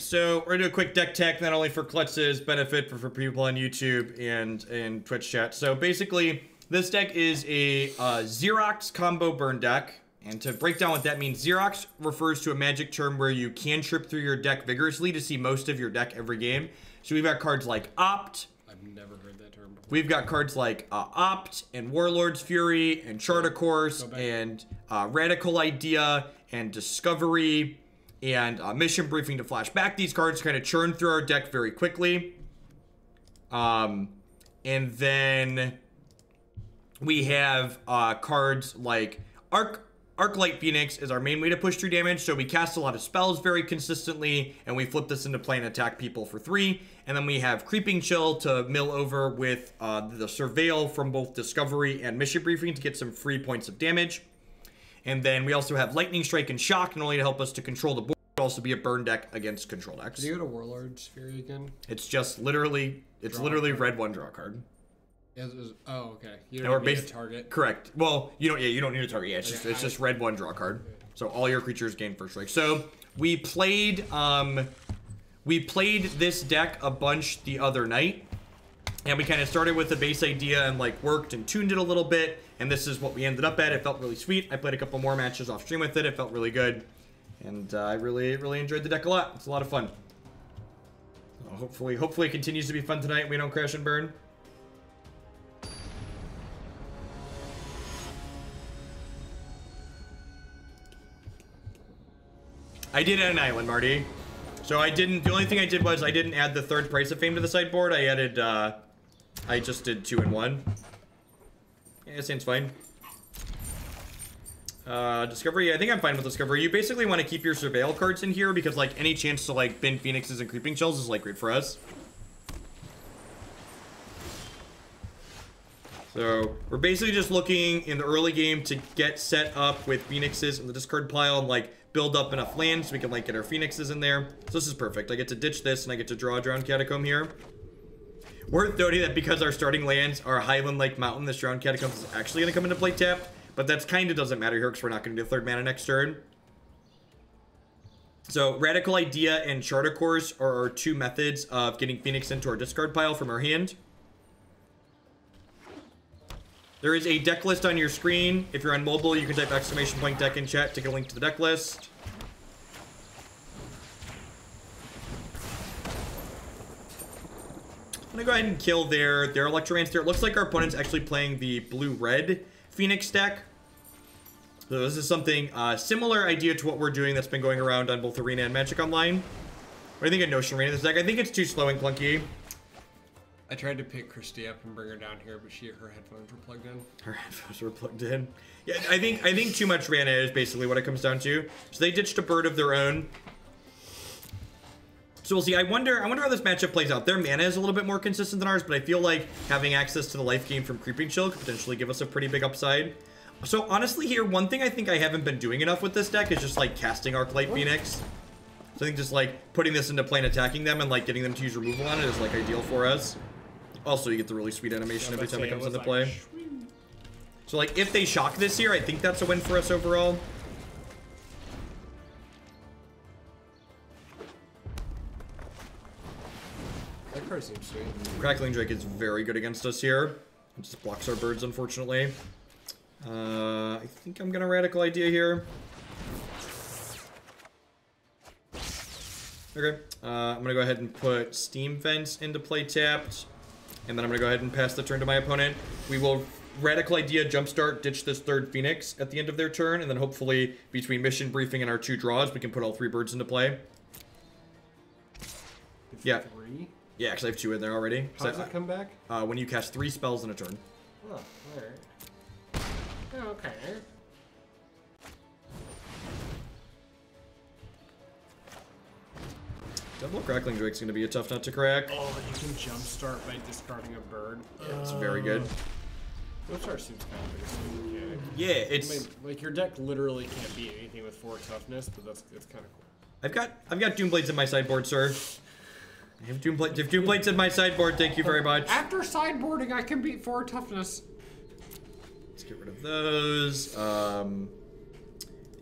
so we're gonna do a quick deck tech, not only for Klutz's benefit, but for people on YouTube and Twitch chat. So basically, this deck is a Xerox combo burn deck. And to break down what that means, Xerox refers to a magic term where you can trip through your deck vigorously to see most of your deck every game. So we've got cards like Opt. I've never heard that term before. We've got cards like Opt and Warlord's Fury and Chart of Course and Radical Idea and Discovery and Mission Briefing to flash back. These cards kind of churn through our deck very quickly. And then we have cards like Arclight Phoenix is our main way to push through damage, so we cast a lot of spells very consistently, and we flip this into play and attack people for 3. And then we have Creeping Chill to mill over with the Surveil from both Discovery and Mission Briefing to get some free points of damage. And then we also have Lightning Strike and Shock, not only to help us to control the board, but also be a burn deck against control decks. Did you go to Warlord's Fury again? It's just literally, red 1 draw card. Oh, okay. You don't need a target. Correct. Well, you don't need a target. Yeah, it's just red 1 draw card. So all your creatures gain first strike. So we played this deck a bunch the other night, and we kind of started with the base idea and like worked and tuned it a little bit, and this is what we ended up at. It felt really sweet. I played a couple more matches off stream with it. It felt really good, and I really enjoyed the deck a lot. It's a lot of fun. Hopefully it continues to be fun tonight. We don't crash and burn. I did add an island, Marty. So the only thing I did was I didn't add the 3rd Price of Fame to the sideboard. I added, I just did 2 and 1. Yeah, it seems fine. Discovery, I think I'm fine with Discovery. You basically want to keep your Surveil cards in here because, like, any chance to, like, bin Phoenixes and Creeping Chills is, like, great for us. So, we're basically just looking in the early game to get set up with Phoenixes in the discard pile and, like, build up enough land so we can, like, get our Phoenixes in there. So this is perfect. I get to ditch this and I get to draw a Drowned Catacomb here. Worth noting that because our starting lands are Highland Lake Mountain, this Drowned Catacomb is actually going to come into play tapped. But that's kind of doesn't matter here because we're not going to do 3rd mana next turn. So Radical Idea and Chart of Course are our 2 methods of getting Phoenix into our discard pile from our hand. There is a deck list on your screen. If you're on mobile, you can type !deck in chat to get a link to the deck list. I'm gonna go ahead and kill their Electromancer. It looks like our opponent's actually playing the blue-red Phoenix deck. So this is something similar idea to what we're doing that's been going around on both Arena and Magic Online. What do you think of Notion Arena this deck? I think it's too slow and clunky. I tried to pick Christy up and bring her down here, but her headphones were plugged in. Her headphones were plugged in. Yeah, I think too much mana is basically what it comes down to. So they ditched a bird of their own. So we'll see. I wonder how this matchup plays out. Their mana is a little bit more consistent than ours, but I feel like having access to the life gain from Creeping Chill could potentially give us a pretty big upside. So honestly here, one thing I think I haven't been doing enough with this deck is just like casting Arclight Phoenix. So I think just like putting this into play and attacking them and like getting them to use removal on it is like ideal for us. Also, you get the really sweet animation every time it comes into play. So, like, if they shock this here, I think that's a win for us overall. That card seems sweet. Crackling Drake is very good against us here. It just blocks our birds, unfortunately. I think I'm gonna Radical Idea here. Okay. I'm gonna go ahead and put Steam Vents into play tapped. And then I'm going to go ahead and pass the turn to my opponent. We will Radical Idea, Jumpstart, ditch this 3rd Phoenix at the end of their turn. And then hopefully between Mission Briefing and our 2 draws, we can put all 3 birds into play. Yeah. 3? Yeah, because I have 2 in there already. How does it come back? When you cast 3 spells in a turn. Oh, alright. Okay. Double Crackling Drake's going to be a tough nut to crack. Oh, you can jumpstart by discarding a bird. Yeah, that's very good. Jumpstart seems kind of a good mechanic. Yeah, it's... I mean, like, your deck literally can't beat anything with 4 toughness, but it's kind of cool. I've got Doomblades in my sideboard, sir. I have Doomblades in my sideboard, thank you very much. After sideboarding, I can beat 4 toughness. Let's get rid of those.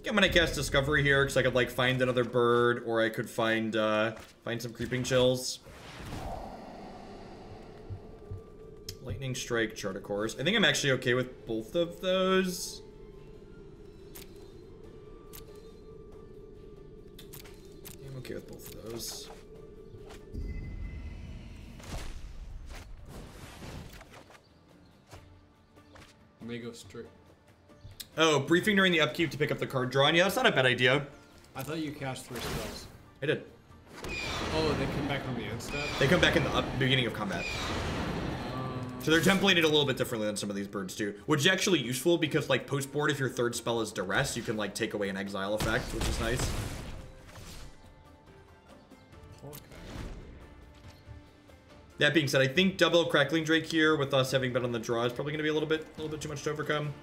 I'm gonna cast Discovery here because I could like find another bird, or I could find some Creeping Chills. Lightning Strike, Chart of Course. I think I'm actually okay with both of those. I'm okay with both of those. May go straight. Oh, briefing during the upkeep to pick up the card drawn. Yeah, that's not a bad idea. I thought you cast 3 spells. I did. Oh, they come back from the end step? They come back in the beginning of combat. So they're templated a little bit differently than some of these birds do, which is actually useful because, like, post-board, if your third spell is Duress, you can, like, take away an exile effect, which is nice. Okay. That being said, I think double Crackling Drake here, with us having been on the draw, is probably going to be a little bit too much to overcome.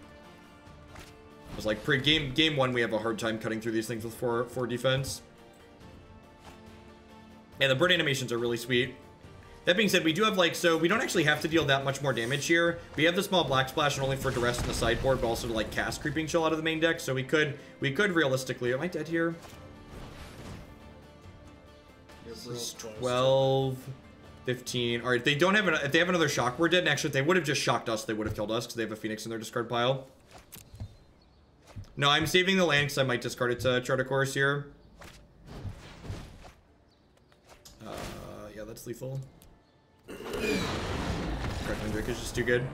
It's like game 1, we have a hard time cutting through these things with 4 defense. Yeah, the bird animations are really sweet. That being said, we do have, like, so we don't actually have to deal that much more damage here. We have the small black splash not only for Duress in the sideboard, but also to, like, cast Creeping Chill out of the main deck. So we could realistically, am I dead here? This is 12, 15. All right, they don't have if they have another shock, we're dead. And actually, if they would have just shocked us, they would have killed us because they have a Phoenix in their discard pile. No, I'm saving the land because I might discard it to Chart of Course here. Yeah, that's lethal. Crackling Drake is just too good.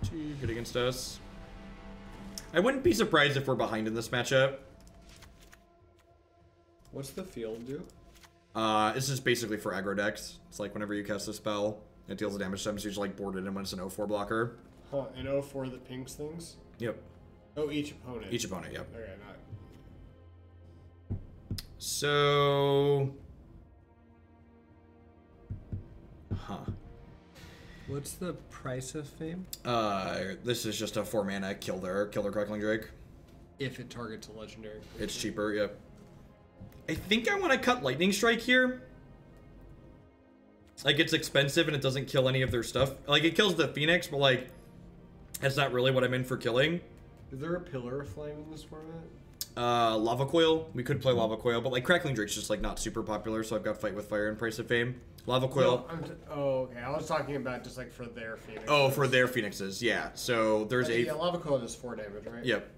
Too good against us. I wouldn't be surprised if we're behind in this matchup. What's the field do? This is basically for aggro decks. It's like whenever you cast a spell, it deals the damage to them. It's usually like boarded in when it's an 0-4 blocker. Huh, an 0-4 that pings things? Yep. Oh, each opponent. Each opponent, yep. Okay, not... So... Huh. What's the price of Fame? This is just a 4-mana killer Crackling Drake. If it targets a legendary. It's cheaper, yep. I think I want to cut Lightning Strike here. Like, it's expensive and it doesn't kill any of their stuff. Like, it kills the Phoenix, but, like, that's not really what I'm in for killing. Is there a Pillar of Flame in this format? Lava Coil. We could play Lava Coil, but, like, Crackling Drake's just, like, not super popular, so I've got Fight with Fire and Price of Fame. Lava Coil. No, okay. I was talking about just, like, for their Phoenixes. Oh, for their Phoenixes, yeah. So, there's Yeah, Lava Coil does 4 damage, right? Yep.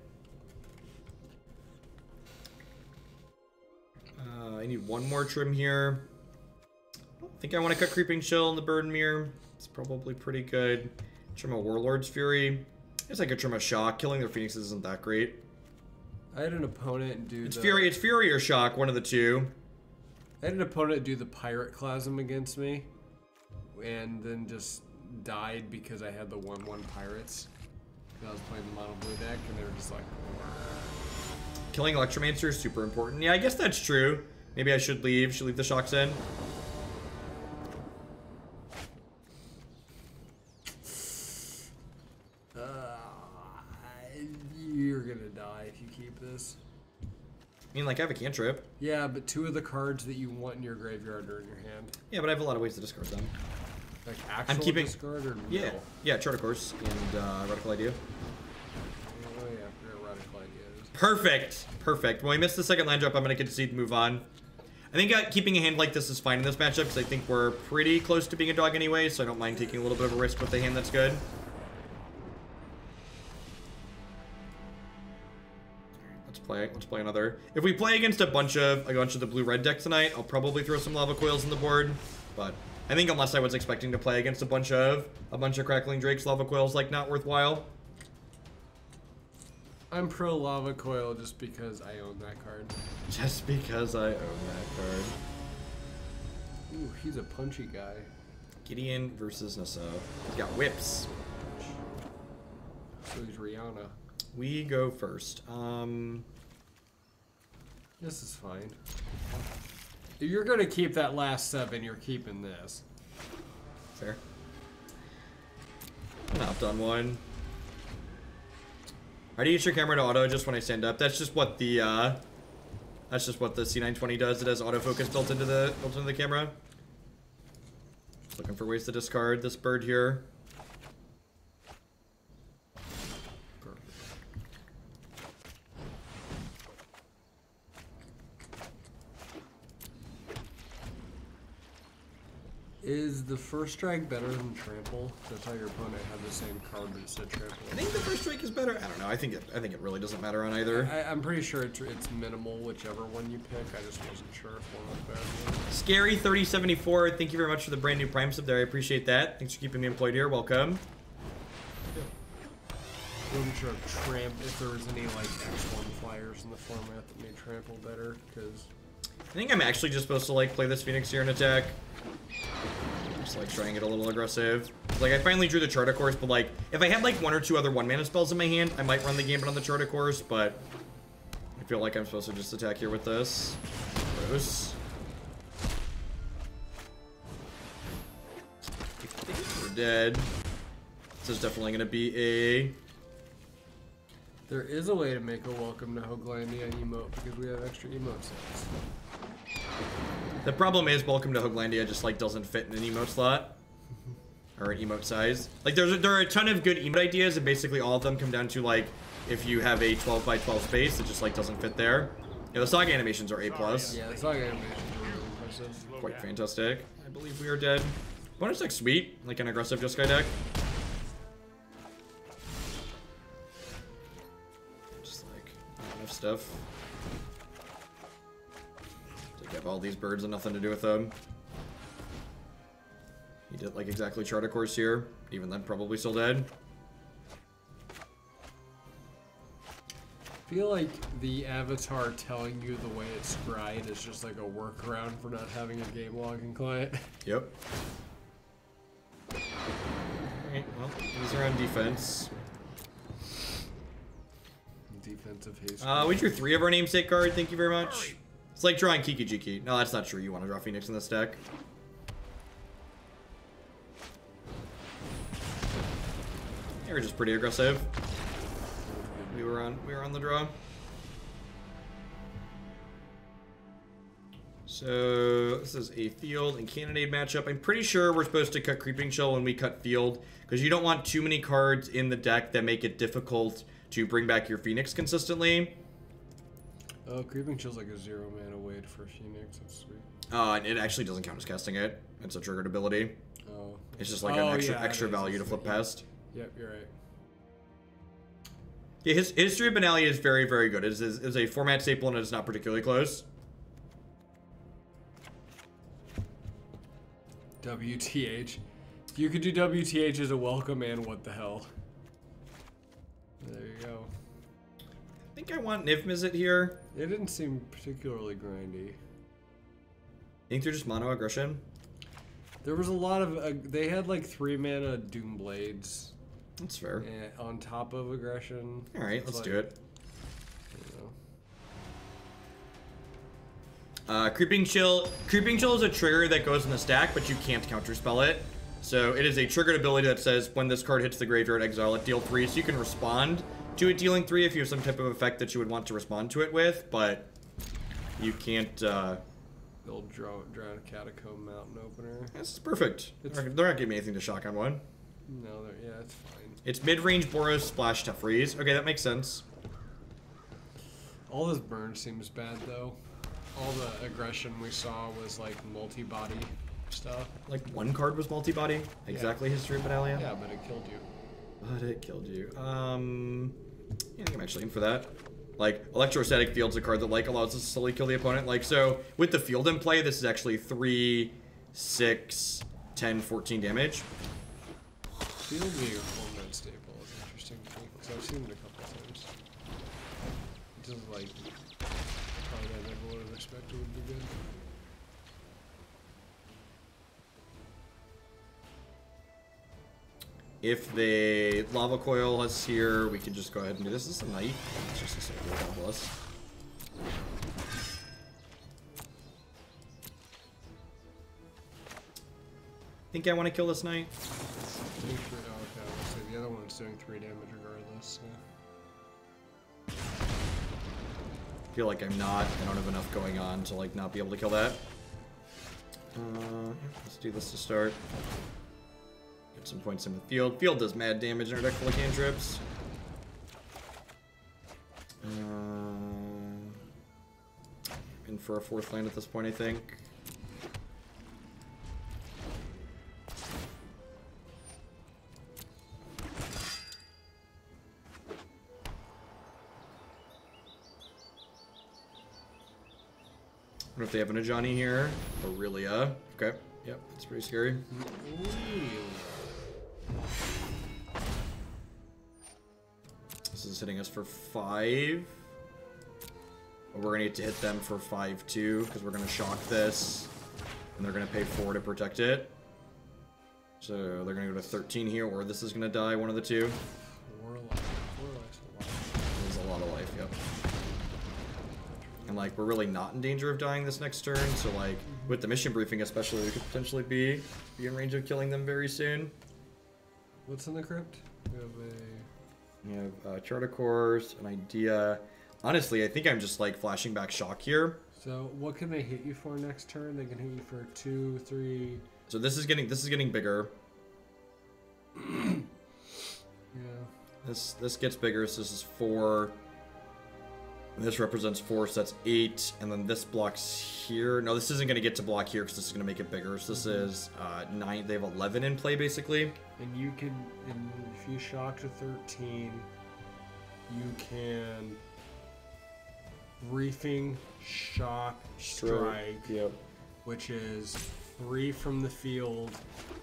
I need one more trim here. I think I want to cut Creeping Chill in the Burden Mirror. It's probably pretty good. Trim a Warlord's Fury. I guess I could trim a Shock. Killing their Phoenixes isn't that great. I had an opponent do It's Fury or Shock, one of the two. I had an opponent do the Pirate Clasm against me, and then just died because I had the 1/1 Pirates. I was playing the mono blue deck, and they were just like... Killing Electromancer is super important. Yeah, I guess that's true. Maybe I should leave. Should leave the Shocks in. You're gonna die if you keep this. I mean, like, I have a cantrip. Yeah, but 2 of the cards that you want in your graveyard are in your hand. Yeah, but I have a lot of ways to discard them. Like actual I'm keeping... discard or Yeah, no? yeah, Chart of Course and Radical Idea. Oh yeah, Radical Ideas. Perfect, perfect. When we miss the second land drop, I'm gonna concede, move on. I think keeping a hand like this is fine in this matchup because I think we're pretty close to being a dog anyway, so I don't mind taking a little bit of a risk with a hand that's good. Let's play another. If we play against a bunch of the blue-red deck tonight, I'll probably throw some Lava Coils on the board. But I think unless I was expecting to play against a bunch of Crackling Drakes, Lava Coils like not worthwhile. I'm pro Lava Coil just because I own that card. Just because I own that card. Ooh, he's a punchy guy. Gideon versus Nassau. He's got whips. So he's Rihanna. We go first. This is fine. If you're gonna keep that last 7, you're keeping this. Fair. Not done one. How do you use your camera to auto just when I stand up? That's just what the C920 does. It has autofocus built into the camera. Just looking for ways to discard this bird here. Is the first strike better than trample? That's how your opponent had the same card but it said trample. I think the first strike is better. I don't know. I think it really doesn't matter on either. I'm pretty sure it's minimal whichever one you pick. I just wasn't sure if one was better. Scary 3074. Thank you very much for the brand new Prime sub there. I appreciate that. Thanks for keeping me employed here. Welcome. I wasn't sure if there was any like X1 flyers in the format that made trample better, because I think I'm actually just supposed to like play this Phoenix here and attack. Just like trying it a little aggressive. Like I finally drew the Charter Course, but like if I had like 1 or 2 other 1-mana spells in my hand, I might run the gambit on the Charter Course, but I feel like I'm supposed to just attack here with this. Gross. I think we're dead. This is definitely gonna be a... there is a way to make a Welcome to Hoaglandia emote because we have extra emote sets. The problem is Welcome to Hoaglandia just like doesn't fit in an emote slot. Or an emote size. Like there are a ton of good emote ideas and basically all of them come down to like if you have a 12 by 12 space, it just like doesn't fit there. Yeah, the Saga animations are A+. Yeah, the Saga animations are really impressive. Quite fantastic. I believe we are dead. Bonus deck sweet, like an aggressive Jeskai deck. Just like not enough stuff. Take up all these birds and nothing to do with them. He did like exactly Charter Course here. Even then probably still dead. I feel like the avatar telling you the way it's scryed is just like a workaround for not having a game logging client. Yep. Alright, well, these are on defense. Defensive haste. We drew 3 of our namesake card, thank you very much. It's like drawing Kiki Jiki. No, that's not true. You want to draw Phoenix in this deck. They were just pretty aggressive. We were on the draw. So this is a field and cannonade matchup. I'm pretty sure we're supposed to cut Creeping Chill when we cut field, because you don't want too many cards in the deck that make it difficult to bring back your Phoenix consistently. Oh, Creeping Chill's like a 0-mana wait for Phoenix. That's sweet. And it actually doesn't count as casting it. It's a triggered ability. Oh. It's just like an extra value to flip past. Yep, you're right. Yeah, his History of Benalia is very, very good. It is a format staple and it is not particularly close. WTH. If you could do WTH as a welcome and what the hell. There you go. I think I want Niv-Mizzet here. It didn't seem particularly grindy. Think they're just mono aggression? There was a lot of... they had like 3-mana Doom Blades. That's fair. On top of aggression. Alright, let's do it. You know. Creeping Chill. Creeping Chill is a trigger that goes in the stack, but you can't counterspell it. So it is a triggered ability that says when this card hits the graveyard, exile it, deal 3. So you can respond to it dealing 3 if you have some type of effect that you would want to respond to it with, but you can't... The old Drowned Catacomb Mountain Opener. That's perfect. They're not giving me anything to shock on one. No, yeah, it's fine. It's mid-range Boros splash to freeze. Okay, that makes sense. All this burn seems bad though. All the aggression we saw was like multi-body stuff. Like one card was multi-body. Exactly, History of Benalia. Yeah, but it killed you. But it killed you. Yeah, I think I'm actually in for that. Like, Electrostatic Field's a card that like allows us to slowly kill the opponent. Like, so with the field in play, this is actually 3, 6, 10, 14 damage. Field being a format staple is interesting to me, because I've seen it a couple times. It just like probably I never would have expected would be good. If the Lava Coil is here, we can just go ahead and do this. This is a knight. It's just a simple plus. Think I want to kill this knight? Okay, so the other one's doing 3 damage regardless. So. I feel like I'm not. I don't have enough going on to like not be able to kill that. Let's do this to start. Get some points in the field. Field does mad damage in our deck full of cantrips. In for a 4th land at this point, I think. What if they have an Ajani here? Aurelia. Okay. Yep, that's pretty scary. This is hitting us for 5. But we're gonna need to hit them for 5 too, because we're gonna shock this. And they're gonna pay 4 to protect it. So they're gonna go to 13 here, or this is gonna die, one of the two. 4 life. 4 life's a lot. There's a lot of life, yep. And like, we're really not in danger of dying this next turn, so like, with the mission briefing especially, we could potentially be in range of killing them very soon. What's in the crypt? We have Charter Course, an idea. Honestly, I think I'm just like flashing back shock here. So what can they hit you for next turn? They can hit you for 2, 3. So this is getting bigger. Yeah. This gets bigger, so this is 4. And this represents 4, so that's 8. And then this blocks here. No, this isn't going to get to block here because this is going to make it bigger. So this is 9. They have 11 in play, basically. And you can, and if you shock to 13, you can briefing, shock, strike, yep. which is 3 from the field,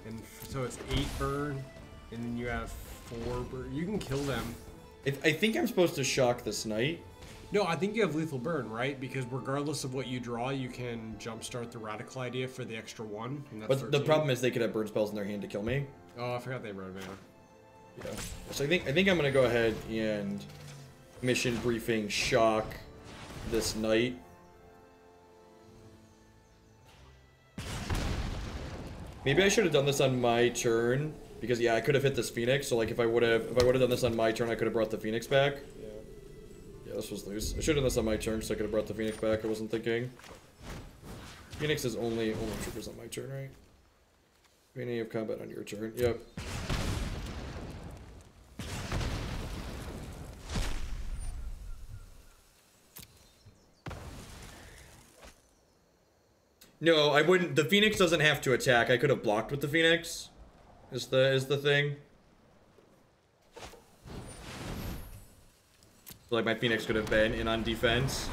and so it's 8 burn, and then you have 4 burn. You can kill them. I think I'm supposed to shock this knight. No, I think you have lethal burn, right? Because regardless of what you draw, you can jumpstart the radical idea for the extra 1. And that's But 13. the problem is they could have burn spells in their hand to kill me. Oh, I forgot they had red mana. Yeah. So I think I'm gonna go ahead and mission briefing shock this knight. Maybe I should have done this on my turn because yeah, I could have hit this Phoenix. So like if I would have done this on my turn, I could have brought the Phoenix back. Yeah, this was loose. I should have done this on my turn, so I could have brought the Phoenix back. I wasn't thinking. Phoenix is only triggers on my turn, right? Beginning of combat on your turn. Yep. No, I wouldn't. The Phoenix doesn't have to attack. I could have blocked with the Phoenix. Is the thing. So like my Phoenix could have been in on defense.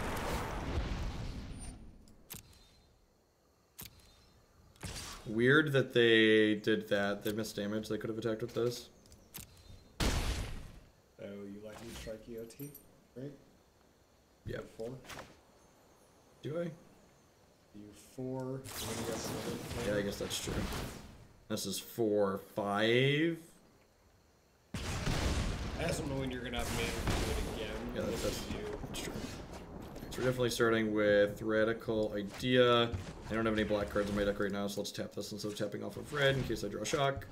Weird that they did that. They missed damage. They could have attacked with this. Oh, you like me strike EOT, right? Yeah. 4. Do I? You 4. And then you got 7. Yeah, I guess that's true. This is 4, 5. I just don't know when you're gonna have mana to do it again. Yeah, that's you. true. So we're definitely starting with Radical Idea. I don't have any black cards in my deck right now, so let's tap this instead of tapping off of red in case I draw shock.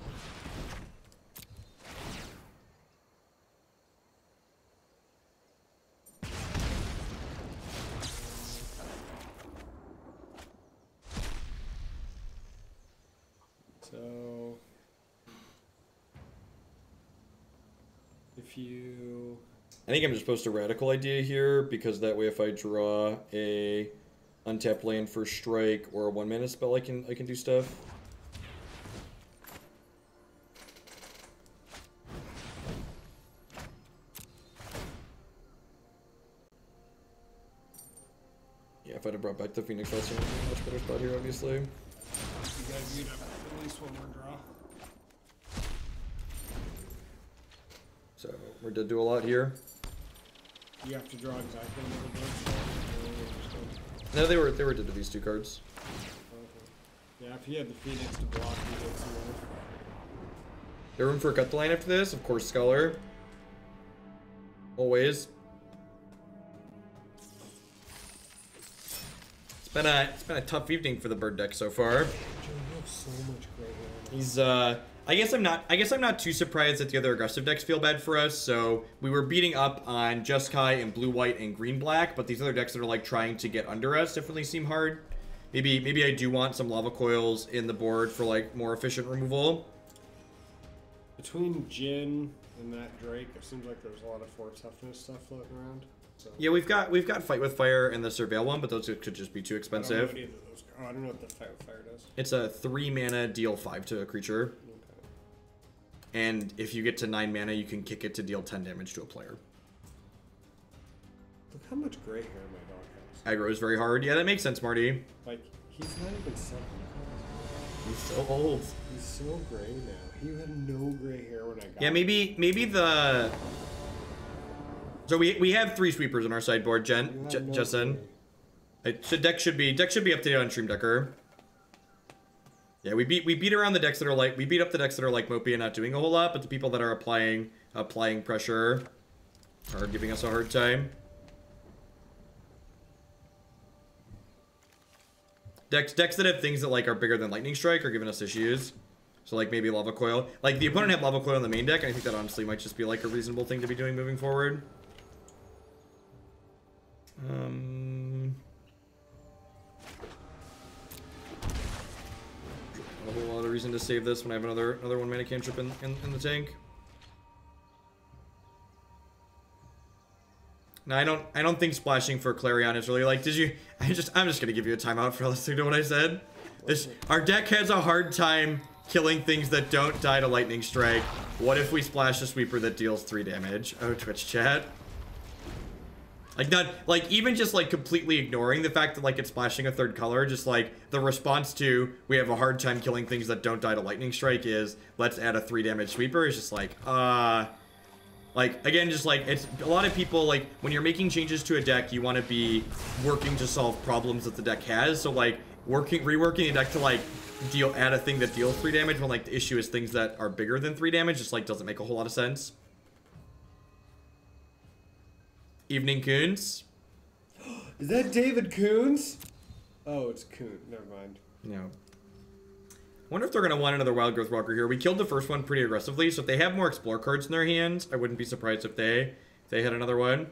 So if you, I think I'm just supposed to Radical Idea here, because that way if I draw a untapped land for strike or a 1-mana spell, I can do stuff. Yeah, if I'd have brought back the Phoenix last turn, I'd be in a much better spot here, obviously. you guys need at least 1 more draw. So we did do a lot here. You have to draw exactly another board. No, they were dead to these 2 cards. Okay. Yeah, if you had the Phoenix to block, you get some more. There room for a cut the line after this? Of course, Scholar. Always. It's been a tough evening for the bird deck so far. You have so much great mana. He's I guess I'm not too surprised that the other aggressive decks feel bad for us. So we were beating up on Jeskai and blue white and green black, but these other decks that are like trying to get under us definitely seem hard. Maybe I do want some lava coils in the board for like more efficient removal. Between Jin and that Drake, it seems like there's a lot of 4 toughness stuff floating around. So. Yeah, we've got Fight with Fire and the Surveil one, but those could just be too expensive. I don't know what the Fight with Fire does. It's a 3 mana deal 5 to a creature. And if you get to 9 mana, you can kick it to deal 10 damage to a player. Look how much gray hair my dog has. aggro is very hard. Yeah, that makes sense, Marty. Like, he's not even 7 cards. He's so old. He's so gray now. He had no gray hair when I got him. Maybe the... So we have 3 sweepers on our sideboard, Justin. Deck should be updated on Stream Decker. Yeah, we beat around the decks that are like we beat up the decks that are like Mopey and not doing a whole lot, but the people that are applying pressure are giving us a hard time. Decks that have things that like are bigger than Lightning Strike are giving us issues. So like maybe Lava Coil. Like the opponent had Lava Coil on the main deck, and I think that honestly might just be like a reasonable thing to be doing moving forward. A whole lot of reason to save this when I have another 1 mana cantrip in the tank. No, I don't think splashing for Clarion is really like, I'm just gonna give you a timeout for listening to what I said. Our deck has a hard time killing things that don't die to Lightning Strike. What if we splash a sweeper that deals 3 damage? Oh, Twitch chat. Like not like even just like completely ignoring the fact that like it's splashing a 3rd color, just like the response to we have a hard time killing things that don't die to Lightning Strike is let's add a 3 damage sweeper is just like again, just like it's a lot of people like when you're making changes to a deck, you want to be working to solve problems that the deck has. So like reworking the deck to like add a thing that deals 3 damage when like the issue is things that are bigger than 3 damage just like doesn't make a whole lot of sense. Evening Coons. Is that David Coons? Oh, it's Coon. Never mind. No. Wonder if they're going to want another Wild Growth Walker here. We killed the first one pretty aggressively, so if they have more Explore cards in their hands, I wouldn't be surprised if they had another one.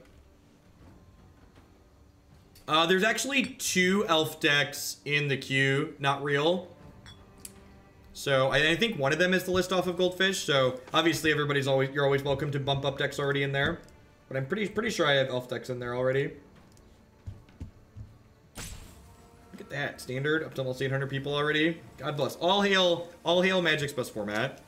There's actually 2 elf decks in the queue, not real. So I think one of them is the list off of Goldfish, so obviously you're always welcome to bump up decks already in there. But I'm pretty sure I have elf decks in there already. Look at that. Standard. Up to almost 800 people already. God bless. All hail Magic's best format.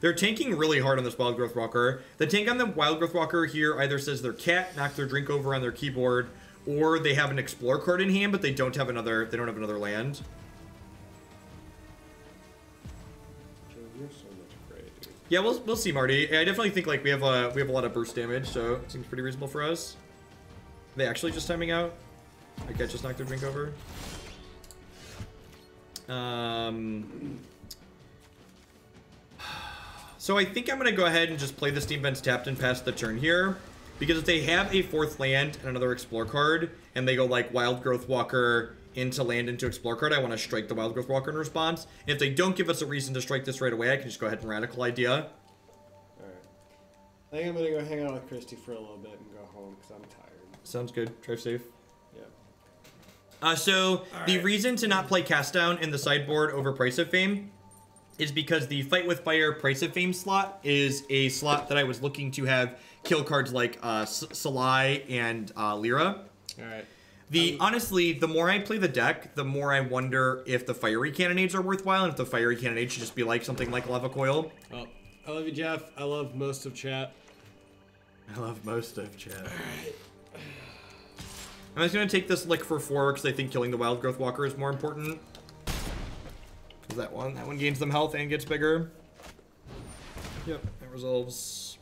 They're tanking really hard on this Wild Growth Walker. The tank on the Wild Growth Walker here either says their cat knocked their drink over on their keyboard, or they have an Explore card in hand, but they don't have another land. Yeah, we'll see, Marty. I definitely think like we have a lot of burst damage, so it seems pretty reasonable for us. Are they actually just timing out? My cat just knocked their drink over. So I think I'm gonna go ahead and just play the Steam Vents tapped and pass the turn here, because if they have a 4th land and another Explore card, and they go like Wild Growth Walker into land into Explore card, I want to strike the Wild Growth Walker in response. And if they don't give us a reason to strike this right away, I can just go ahead and Radical Idea. Alright. I think I'm going to go hang out with Christy for a little bit and go home because I'm tired. Sounds good. Drive safe. Yeah. So the reason to not play Cast Down in the sideboard over Price of Fame is because the Fight with Fire Price of Fame slot is a slot that I was looking to have kill cards like Salai and Lyra. Alright. Honestly, the more I play the deck, the more I wonder if the fiery cannonades are worthwhile, and if the fiery cannonade should just be like something like Lava Coil. Oh, I love you, Jeff. I love most of chat. I love most of chat. Alright. I'm just gonna take this lick for 4 because I think killing the Wild Growth Walker is more important. Because that one gains them health and gets bigger. Yep, that resolves.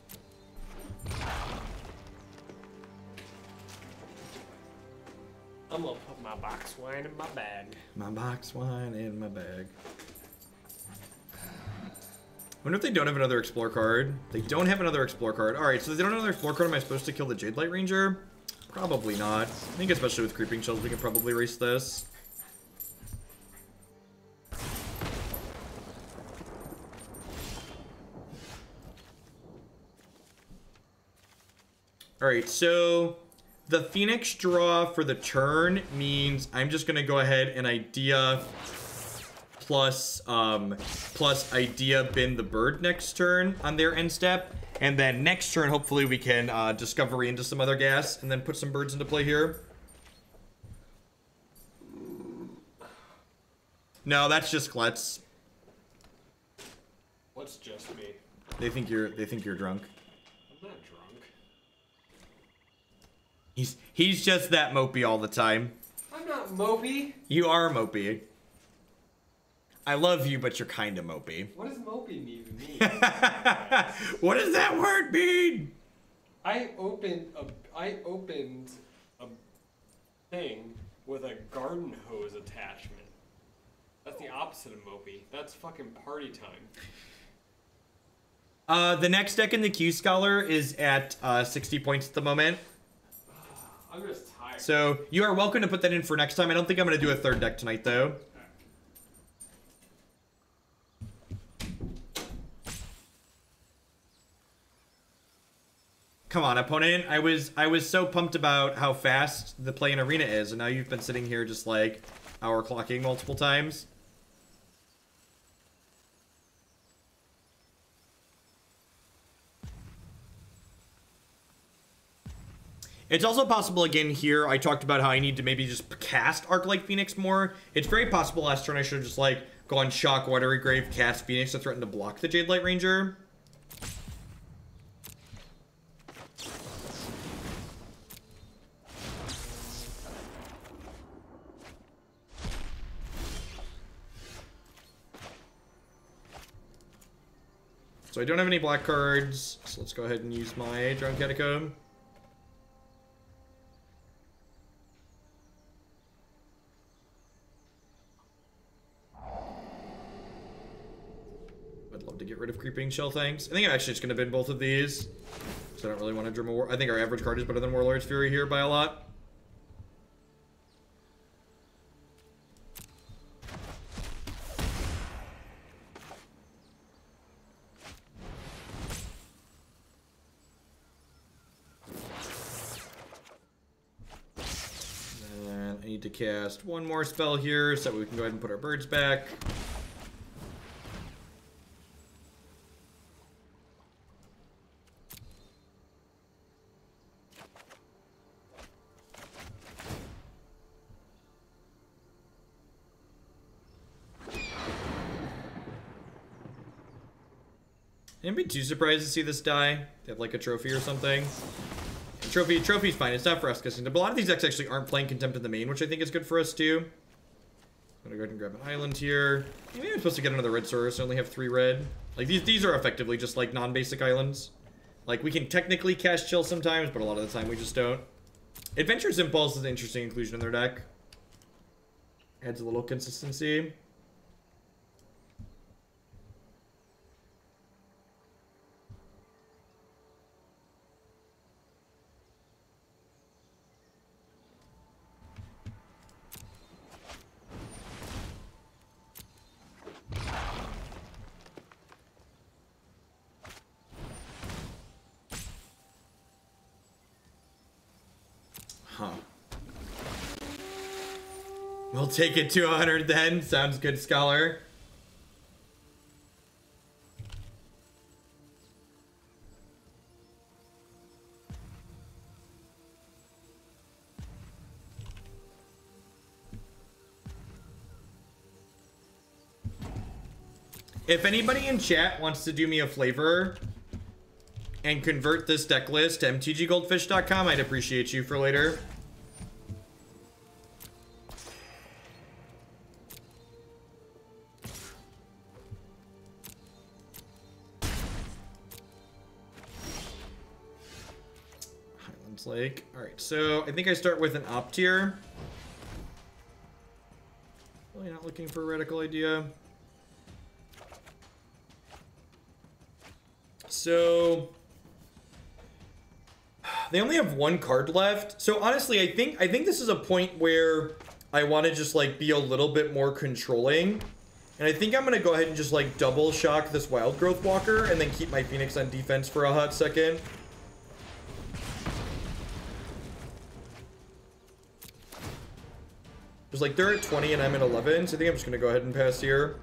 I'm gonna put my box wine in my bag. My box wine in my bag. I wonder if they don't have another Explore card. They don't have another Explore card. Alright, so if they don't have another Explore card, am I supposed to kill the Jade Light Ranger? Probably not. I think especially with Creeping Chills, we can probably erase this. Alright, so the Phoenix draw for the turn means I'm just gonna go ahead and Idea plus Idea Bin the Bird next turn on their end step. And then next turn, hopefully we can Discovery into some other gas and then put some birds into play here. No, that's just Klutz. What's just me? They think you're drunk. I'm not drunk. He's just that mopey all the time. I'm not mopey. You are mopey. I love you, but you're kind of mopey. What does mopey even mean? What does that word mean? I opened a thing with a garden hose attachment. That's the opposite of mopey. That's fucking party time. The next deck in the Q Scholar is at 60 points at the moment. I'm just tired. So you are welcome to put that in for next time. I don't think I'm going to do a third deck tonight, though. Come on, opponent. I was so pumped about how fast the play in Arena is, and now you've been sitting here just like hour clocking multiple times. It's also possible, again, here, I talked about how I need to maybe just cast Arclight Phoenix more. It's very possible last turn I should have just, like, gone Shock, Watery Grave, cast Phoenix to threaten to block the Jade Light Ranger. So I don't have any black cards, so let's go ahead and use my Drowned Catacomb. I'd love to get rid of Creeping Shell things. I think I'm actually just going to bin both of these. So I don't really want to drum a war. I think our average card is better than Warlord's Fury here by a lot. And I need to cast one more spell here so we can go ahead and put our birds back. I'd be too surprised to see this die. They have like a trophy or something. Trophy's fine. It's not for us, but a lot of these decks actually aren't playing Contempt in the main, which I think is good for us too. I'm gonna go ahead and grab an island here. Maybe I'm supposed to get another red source. I only have 3 red. Like these are effectively just like non-basic islands. Like we can technically cast Chill sometimes, but a lot of the time we just don't. Adventurous Impulse is an interesting inclusion in their deck. Adds a little consistency. Huh. We'll take it to 100 then. Sounds good, Scholar. If anybody in chat wants to do me a flavor and convert this deck list to mtggoldfish.com, I'd appreciate you for later. Highland Lake. Alright, so I think I start with an Opt here. Really not looking for a radical idea. So they only have 1 card left. So honestly, I think this is a point where I want to just like be a little bit more controlling. And I think I'm going to go ahead and just like double shock this Wild Growth Walker and then keep my Phoenix on defense for a hot second. Because like they're at 20 and I'm at 11, so I think I'm just going to go ahead and pass here.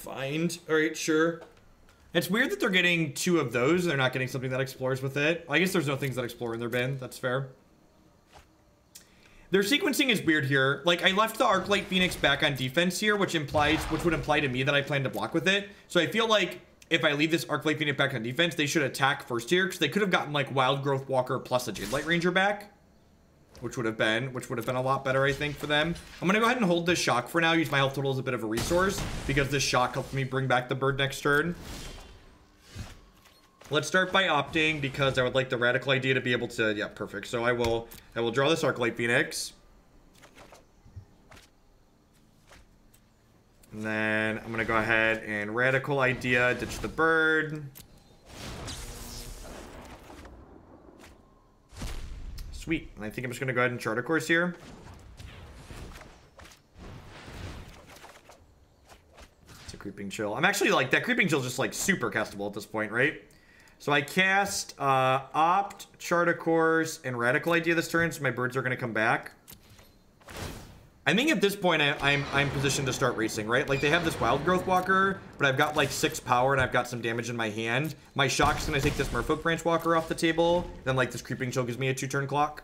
Find. All right, sure. It's weird that they're getting 2 of those and they're not getting something that explores with it. I guess there's no things that explore in their bin. That's fair. Their sequencing is weird here. Like, I left the Arclight Phoenix back on defense here, which would imply to me that I plan to block with it. So I feel like if I leave this Arclight Phoenix back on defense, they should attack first here, because they could have gotten, like, Wild Growth Walker plus a Jadelight Ranger back. Which would have been a lot better, I think, for them. I'm gonna go ahead and hold this shock for now, use my health total as a bit of a resource, because this shock helps me bring back the bird next turn. Let's start by opting, because I would like the radical idea to be able to... Yeah, perfect. So I will draw this Arclight Phoenix. And then I'm going to go ahead and radical idea, ditch the bird. Sweet. And I think I'm just going to go ahead and chart a course here. It's a Creeping Chill. I'm actually like... That Creeping Chill is just like super castable at this point, right? So I cast Opt, Chart a Course, and Radical Idea this turn, so my birds are going to come back. I think at this point I'm positioned to start racing, right? Like, they have this Wild Growth Walker, but I've got like 6 power and I've got some damage in my hand. My Shock's going to take this Merfolk Branch Walker off the table. Then like this Creeping Chill gives me a 2-turn clock.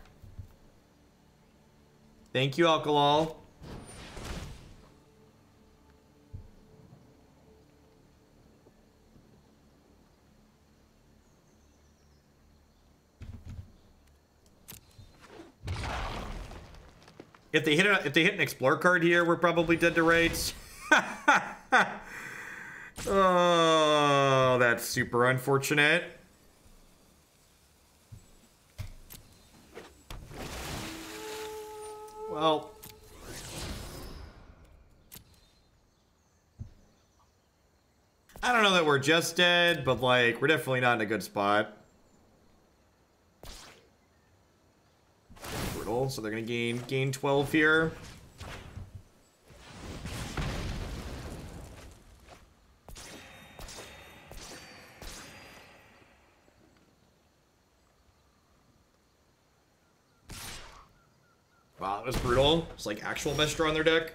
Thank you, Alkalal. If they hit an Explorer card here, we're probably dead to rights. Oh, that's super unfortunate. Well, I don't know that we're just dead, but like, we're definitely not in a good spot. Brutal, so they're gonna gain 12 here. Wow, that was brutal. It's like actual best draw on their deck.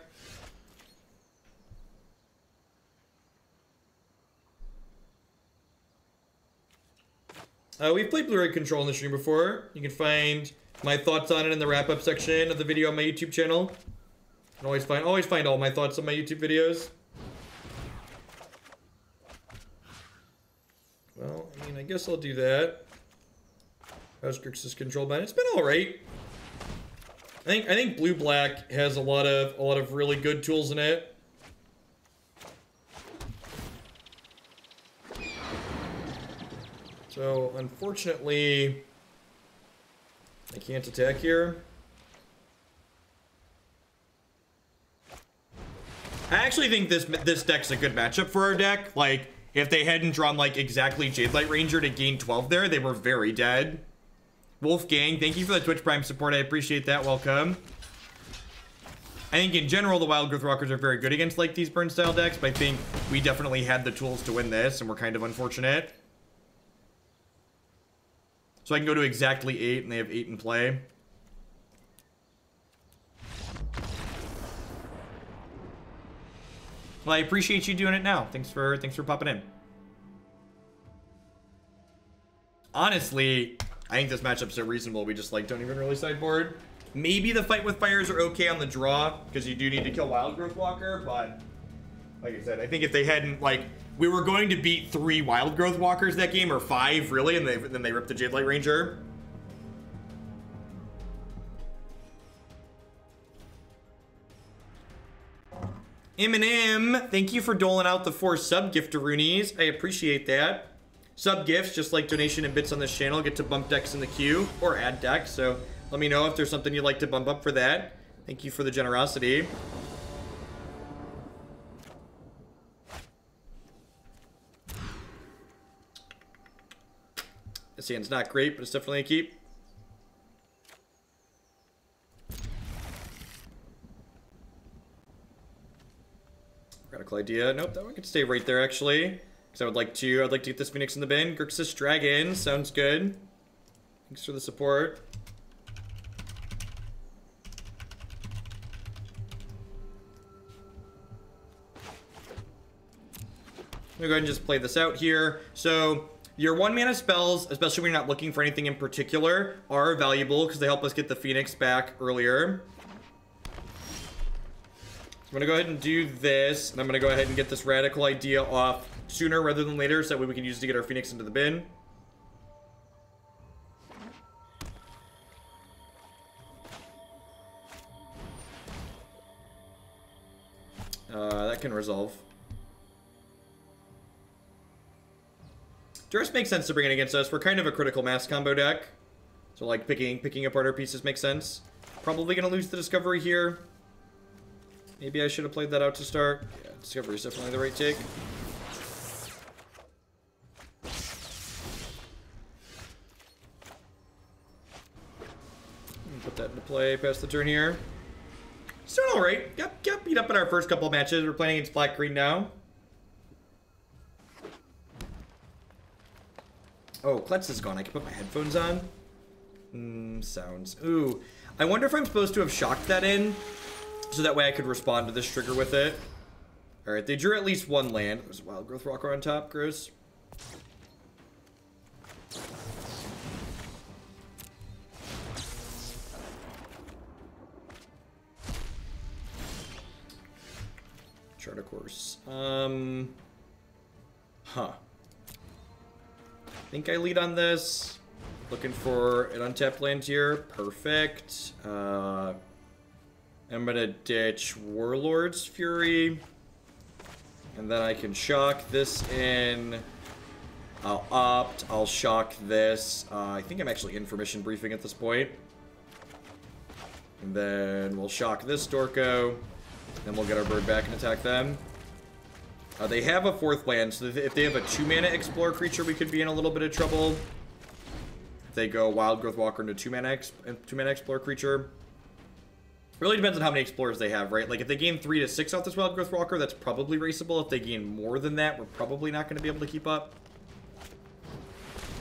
We've played Blue-Ray Control in the stream before. You can find my thoughts on it in the wrap-up section of the video on my YouTube channel. You can always find all my thoughts on my YouTube videos. Well, I mean, I guess I'll do that. How's Grixis control ban? It's been alright. I think blue-black has a lot of really good tools in it. So, unfortunately, I can't attack here. I actually think this deck's a good matchup for our deck. Like, if they hadn't drawn, like, exactly Jadelight Ranger to gain 12 there, they were very dead. Wolfgang, thank you for the Twitch Prime support. I appreciate that. Welcome. I think in general, the Wild Growth Walkers are very good against, like, these burn-style decks, but I think we definitely had the tools to win this, and we're kind of unfortunate. So I can go to exactly 8, and they have 8 in play. Well, I appreciate you doing it now. Thanks for popping in. Honestly, I think this matchup's so reasonable, we just, like, don't even really sideboard. Maybe the Fight with Fires are okay on the draw, because you do need to kill Wild Growth Walker, but like I said, I think if they hadn't, like, we were going to beat 3 Wild Growth Walkers that game, or 5, really, and then they ripped the Jadelight Ranger. Eminem, thank you for doling out the 4 sub-giftaroonies. I appreciate that. Sub-gifts, just like donation and bits on this channel, get to bump decks in the queue, or add decks, so let me know if there's something you'd like to bump up for that. Thank you for the generosity. This hand's not great, but it's definitely a keep. Radical idea. Nope, that one could stay right there, actually. Because I'd like to get this Phoenix in the bin. Grixis Dragon, sounds good. Thanks for the support. gonna go ahead and just play this out here. So your 1-mana spells, especially when you're not looking for anything in particular, are valuable because they help us get the Phoenix back earlier. So I'm gonna go ahead and do this, and I'm gonna go ahead and get this radical idea off sooner rather than later, so that way we can use it to get our Phoenix into the bin. That can resolve. Duress makes sense to bring it against us. We're kind of a critical mass combo deck. So like picking apart our pieces makes sense. Probably gonna lose the Discovery here. Maybe I should have played that out to start. Yeah, Discovery is definitely the right take. Put that into play, pass the turn here. It's doing alright. Got beat up in our first couple of matches. We're playing against black-green now. Oh, Klutz is gone. I can put my headphones on. Sounds. Ooh. I wonder if I'm supposed to have shocked that in, so that way I could respond to this trigger with it. Alright, they drew at least one land. There's a Wild Growth Walker on top. Gross. Chart of course. Huh. I think I lead on this. Looking for an untapped land here. Perfect. I'm gonna ditch Warlord's Fury. And then I can shock this in. I'll opt. I'll shock this. I think I'm actually in for mission briefing at this point. And then we'll shock this Dorko. Then we'll get our bird back and attack them. They have a 4th land, so if they have a 2-mana Explore creature, we could be in a little bit of trouble. If they go Wild Growth Walker into 2-mana Explore creature. Really depends on how many Explorers they have, right? Like, if they gain 3 to 6 off this Wild Growth Walker, that's probably raceable. If they gain more than that, we're probably not going to be able to keep up.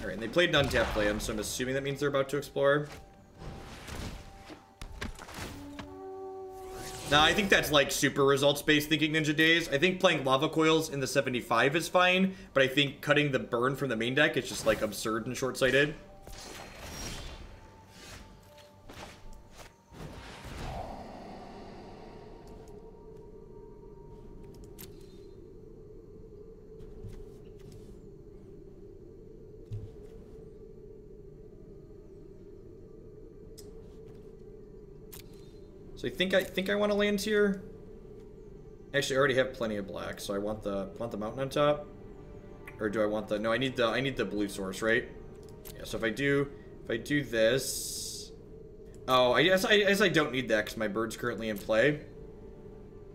Alright, and they played an untapped land, so I'm assuming that means they're about to explore. Now, I think that's like super results-based thinking Ninja Days. I think playing Lava Coils in the 75 is fine, but I think cutting the burn from the main deck is just like absurd and short-sighted. So I think I want to land here. Actually, I already have plenty of black, so I want the mountain on top. Or do I want the? No, I need the blue source, right? Yeah. So if I do this, oh, I guess I don't need that because my bird's currently in play.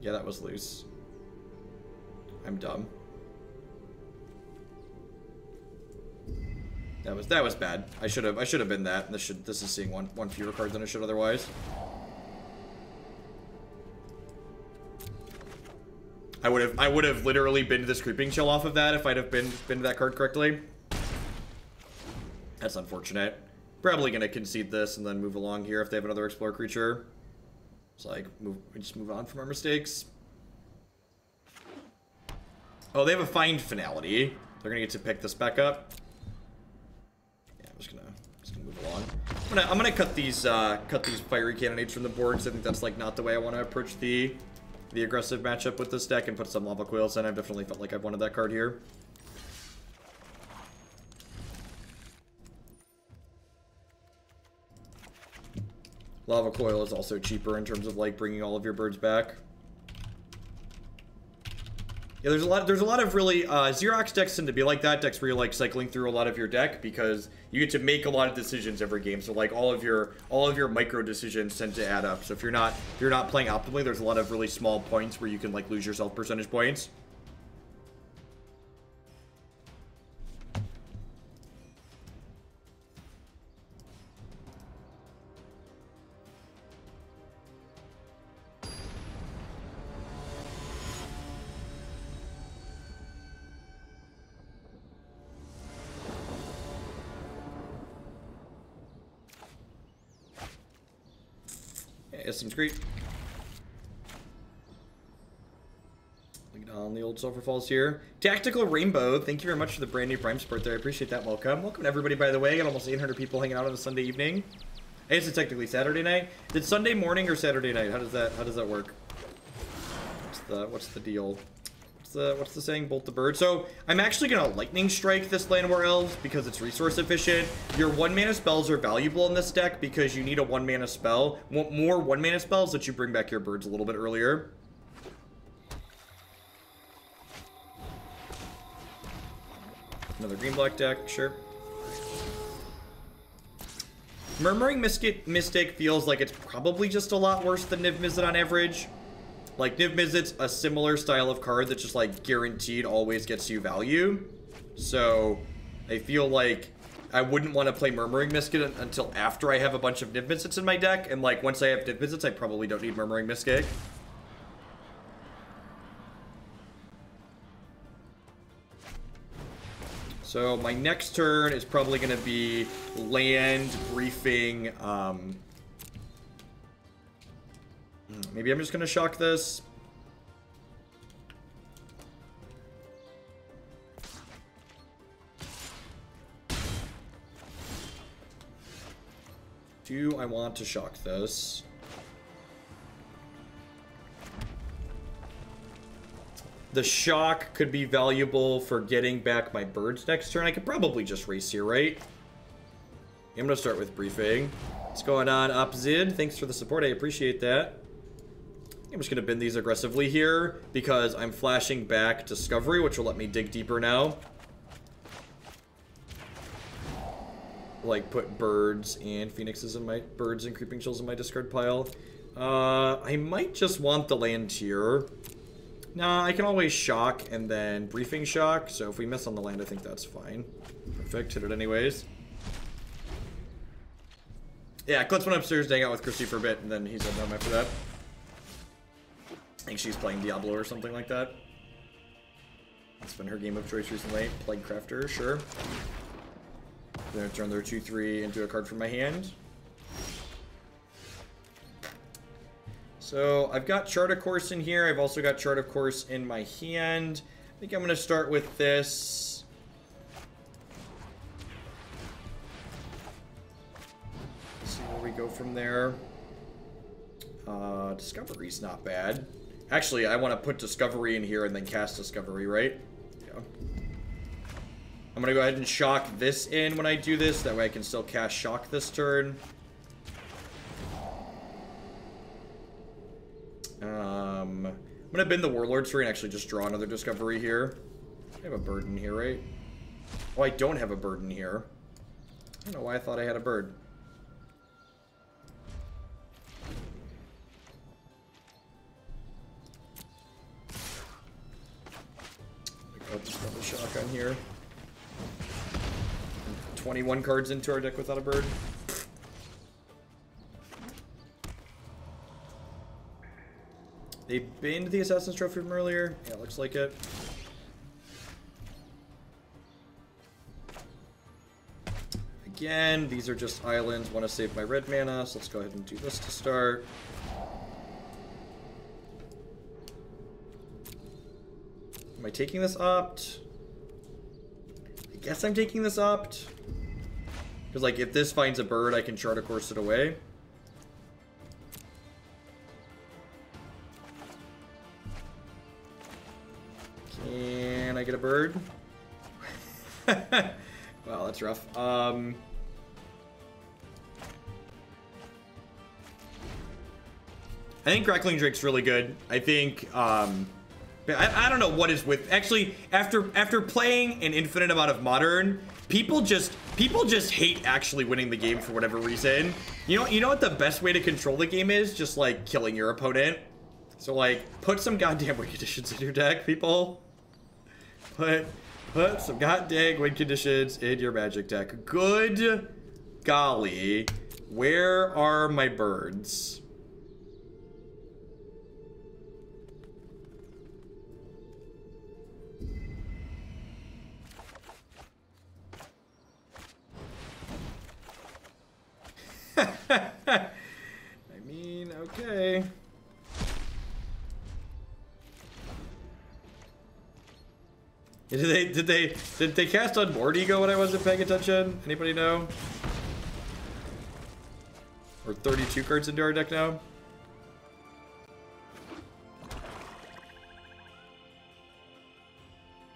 Yeah, that was loose. I'm dumb. That was bad. I should have been that. This is seeing one fewer card than it should otherwise. I would have literally been to this creeping chill off of that if I'd have been to that card correctly. That's unfortunate. Probably gonna concede this and then move along here if they have another Explorer creature. It's like we just move on from our mistakes. Oh, they have a Find Finality. They're gonna get to pick this back up. Yeah, I'm just gonna move along. I'm gonna cut these fiery cannonades from the board because I think that's like not the way I want to approach the aggressive matchup with this deck and put some Lava Coils in. I've definitely felt like I've wanted that card here. Lava Coil is also cheaper in terms of like bringing all of your birds back. Yeah, there's a lot of really Xerox decks tend to be like that, decks where you're like cycling through a lot of your deck because you get to make a lot of decisions every game. So like all of your micro decisions tend to add up. So if you're not playing optimally, there's a lot of really small points where you can like lose yourself percentage points. It seems great. Lead on the old Untitled Sulfur Falls here. Tactical Rainbow, thank you very much for the brand new Prime support there. I appreciate that. Welcome. Welcome to everybody, by the way. I got almost 800 people hanging out on a Sunday evening. I guess it's technically Saturday night. Did Sunday morning or Saturday night? How does that work? What's the deal? What's the saying? Bolt the bird. So I'm actually gonna lightning strike this Land War Elves because it's resource efficient. Your 1-mana spells are valuable in this deck because you need a 1-mana spell. Want more 1-mana spells that you bring back your birds a little bit earlier. Another green-black deck, sure. Murmuring Mystic feels like it's probably just a lot worse than Niv-Mizzet on average. Like, Niv-Mizzet's a similar style of card that just, like, guaranteed always gets you value. So, I feel like I wouldn't want to play Murmuring Mystic until after I have a bunch of Niv-Mizzets in my deck. And, like, once I have Niv-Mizzets, I probably don't need Murmuring Mystic. So, my next turn is probably going to be land, briefing, maybe I'm just going to shock this. Do I want to shock this? The shock could be valuable for getting back my birds next turn. I could probably just race here, right? I'm going to start with briefing. What's going on, Opzid? Thanks for the support. I appreciate that. I'm just going to bend these aggressively here because I'm flashing back Discovery, which will let me dig deeper now. Like, put birds and phoenixes in my... birds and creeping chills in my discard pile. I might just want the land here. Nah, I can always shock and then briefing shock. So if we miss on the land, I think that's fine. Perfect. Hit it anyways. Yeah, Klutz went upstairs to hang out with Christy for a bit, and then he said no after that. I think she's playing Diablo or something like that. That's been her game of choice recently. Plague Crafter, sure. I'm gonna turn their 2/3 into a card from my hand. So I've got Chart of Course in here. I've also got Chart of Course in my hand. I think I'm gonna start with this. See where we go from there. Discovery's not bad. Actually, I want to put Discovery in here and then cast Discovery, right? Yeah. I'm gonna go ahead and shock this in when I do this. That way I can still cast Shock this turn. I'm gonna bend the Warlord tree and actually just draw another Discovery here. I have a bird in here, right? Oh, I don't have a bird in here. I don't know why I thought I had a bird. I'll just throw the shock on here. 21 cards into our deck without a bird. They banned the Assassin's Trophy from earlier. Yeah, looks like it. Again, these are just islands. Want to save my red mana, so let's go ahead and do this to start. Am I taking this opt? I guess I'm taking this opt. Because, like, if this finds a bird, I can Chart of Course it away. Can I get a bird? Wow, that's rough. I think Crackling Drake's really good. I think, I don't know what is with... Actually, after playing an infinite amount of Modern, people just hate actually winning the game for whatever reason. You know what the best way to control the game is? Just, like, killing your opponent. So, like, put some goddamn win conditions in your deck, people. Put some goddamn win conditions in your Magic deck. Good golly. Where are my birds? I mean, okay. Did they cast on Board Ego when I wasn't paying attention? Anybody know? We're 32 cards into our deck now.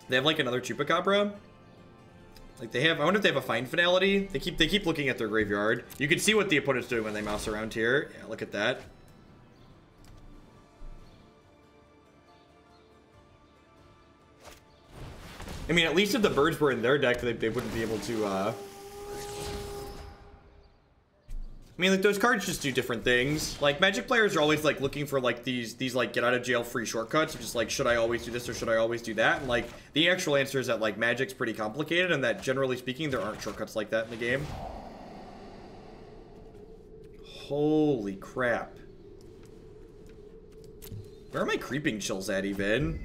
They have like another Chupacabra. Like they have, I wonder if they have a Find Finality. They keep looking at their graveyard. You can see what the opponent's doing when they mouse around here. Yeah, look at that. I mean, at least if the birds were in their deck, they wouldn't be able to, I mean, like, those cards just do different things. Like, Magic players are always, like, looking for, like, these like, get-out-of-jail-free shortcuts. Just, like, should I always do this or should I always do that? And, like, the actual answer is that, like, Magic's pretty complicated and that, generally speaking, there aren't shortcuts like that in the game. Holy crap. Where are my Creeping Chills at, even?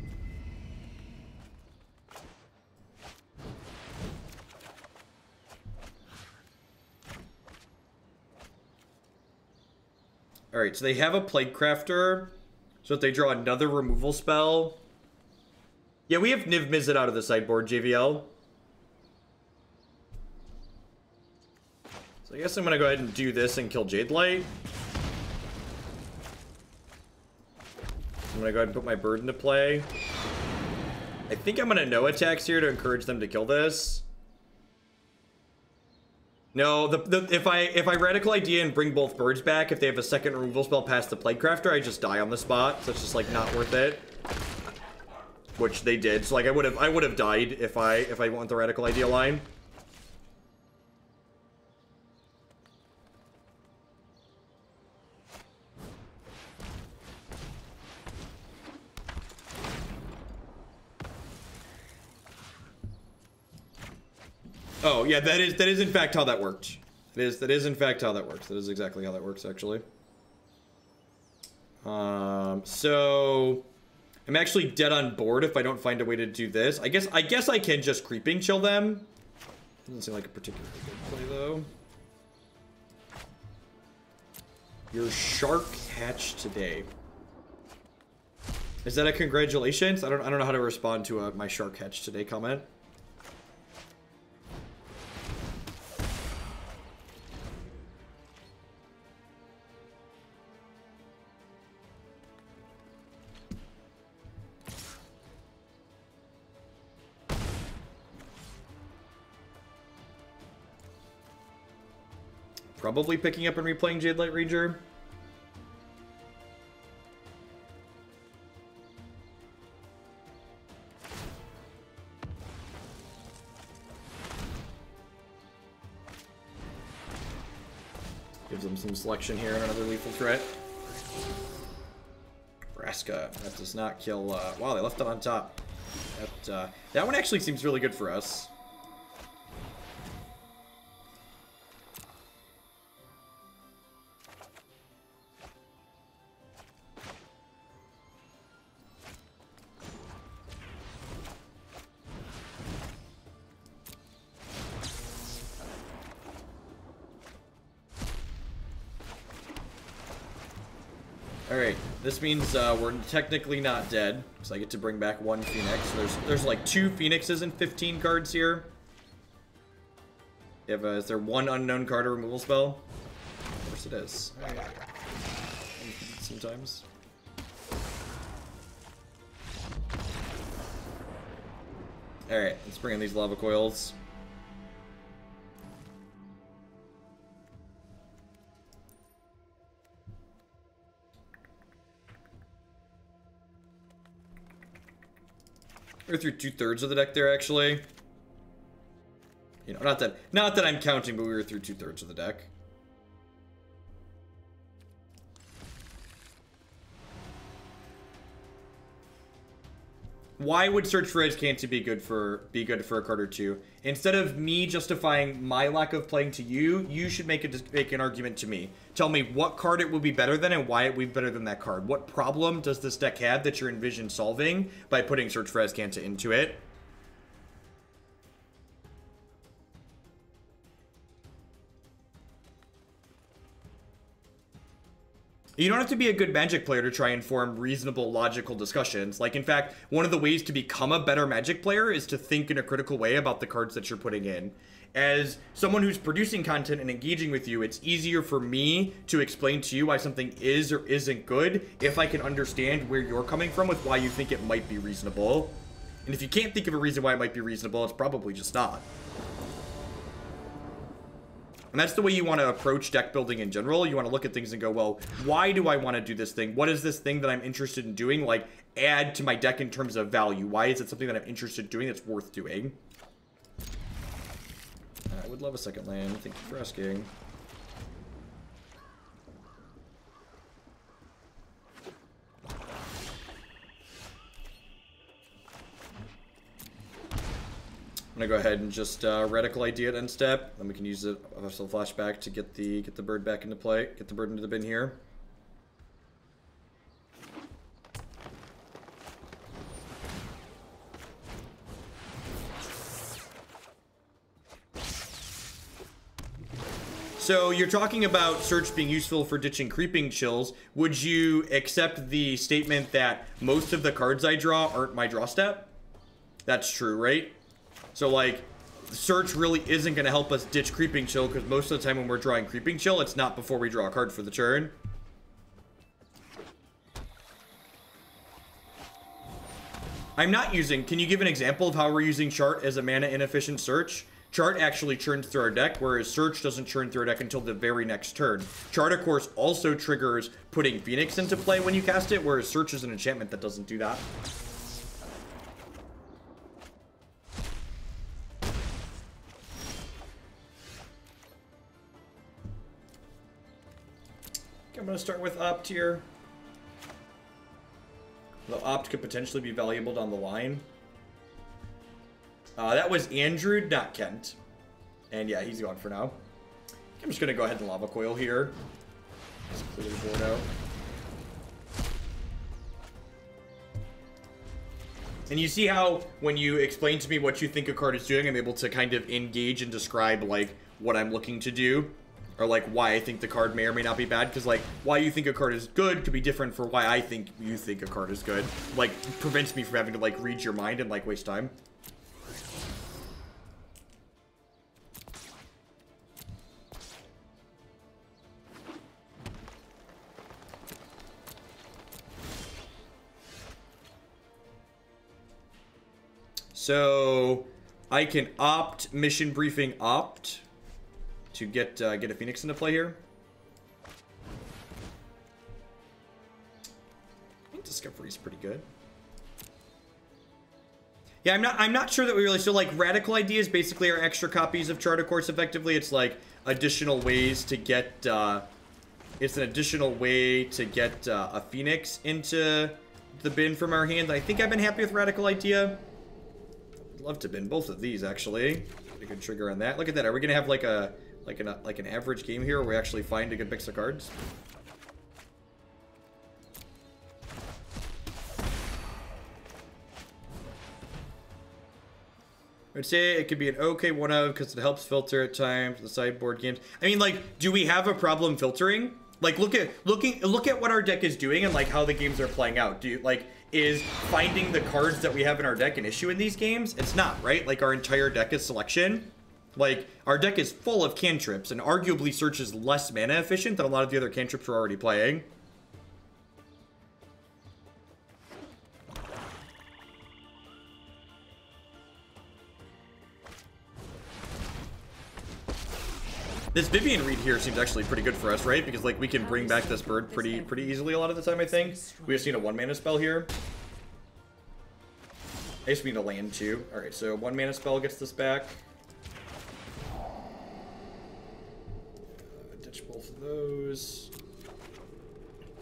Alright, so they have a Plague Crafter. So if they draw another removal spell... Yeah, we have Niv-Mizzet out of the sideboard, JVL. So I guess I'm gonna go ahead and do this and kill Jade Light. I'm gonna go ahead and put my bird into play. I think I'm gonna no attacks here to encourage them to kill this. No, if I Radical Idea and bring both birds back, if they have a second removal spell past the Plague Crafter, I just die on the spot. So it's just like not worth it. Which they did. So like I would have died if I went the Radical Idea line. Oh yeah, that is in fact how that worked. That is in fact how that works. That is exactly how that works, actually. So I'm actually dead on board if I don't find a way to do this. I guess I can just Creeping Chill them. Doesn't seem like a particularly good play though. Your shark hatched today. Is that a congratulations? I don't know how to respond to my shark hatched today comment. Probably picking up and replaying Jade Light Ranger. Gives them some selection here and another lethal threat. Nebraska. That does not kill. Wow, they left it on top. That one actually seems really good for us. Alright, this means we're technically not dead, because I get to bring back one Phoenix. So there's like 2 Phoenixes and 15 cards here. Is there one unknown card or removal spell? Of course it is. Alright. Sometimes. Alright, let's bring in these Lava Coils. We're through 2/3 of the deck there, actually. You know, not that I'm counting, but we were through 2/3 of the deck. Why would Search for Edge Can't be good for a card or two? Instead of me justifying my lack of playing to you, you should make an argument to me. Tell me what card it will be better than and why it will be better than that card. What problem does this deck have that you're envision solving by putting Search for Azcanta into it? You don't have to be a good Magic player to try and form reasonable, logical discussions. Like, in fact, one of the ways to become a better Magic player is to think in a critical way about the cards that you're putting in. As someone who's producing content and engaging with you, it's easier for me to explain to you why something is or isn't good if I can understand where you're coming from with why you think it might be reasonable. And if you can't think of a reason why it might be reasonable, it's probably just not. And that's the way you want to approach deck building in general. You want to look at things and go, well, why do I want to do this thing? What is this thing that I'm interested in doing, like, add to my deck in terms of value? Why is it something that I'm interested in doing that's worth doing? I would love a second land. Thank you for asking. I'm gonna go ahead and just Radical ID at end step. Then we can use it as a flashback to get the bird back into play. Get the bird into the bin here. So you're talking about search being useful for ditching creeping chills. Would you accept the statement that most of the cards I draw aren't my draw step? That's true, right? So, like, search really isn't going to help us ditch creeping chill because most of the time when we're drawing creeping chill, it's not before we draw a card for the turn. I'm not using... Can you give an example of how we're using Chart as a mana inefficient search? Chart actually churns through our deck, whereas Search doesn't churn through our deck until the very next turn. Chart, of course, also triggers putting Phoenix into play when you cast it, whereas Search is an enchantment that doesn't do that. I'm going to start with Opt here. The Opt could potentially be valuable down the line. That was Andrew, not Kent. And yeah, he's gone for now. I'm just going to go ahead and Lava Coil here. Just clear the board out. And you see how when you explain to me what you think a card is doing, I'm able to kind of engage and describe like what I'm looking to do. Or like why I think the card may or may not be bad. Because like why you think a card is good could be different for why I think you think a card is good. Like prevents me from having to like read your mind and like waste time. So I can opt mission briefing opt to get a Phoenix into play here. I think Discovery is pretty good. Yeah, I'm not sure that we really... So, like, Radical ideas basically are extra copies of Chart, of course, effectively. It's, like, additional ways to get... it's an additional way to get a Phoenix into the bin from our hand. I think I've been happy with Radical idea. I'd love to bin both of these, actually. Get a good trigger on that. Look at that. Are we going to have, like, an average game here where we actually find a good mix of cards? I'd say it could be an okay one of because it helps filter at times the sideboard games. I mean, like, do we have a problem filtering? Like, look at what our deck is doing and like how the games are playing out. Do you like is finding the cards that we have in our deck an issue in these games? It's not, right? Like our entire deck is selection. Like our deck is full of cantrips and arguably Search is less mana efficient than a lot of the other cantrips we're already playing. This Vivian read here seems actually pretty good for us, right? Because like we can bring back this bird pretty easily a lot of the time, I think. We just need a 1-mana spell here. I guess we need a land too. Alright, so 1-mana spell gets this back. Ditch both of those.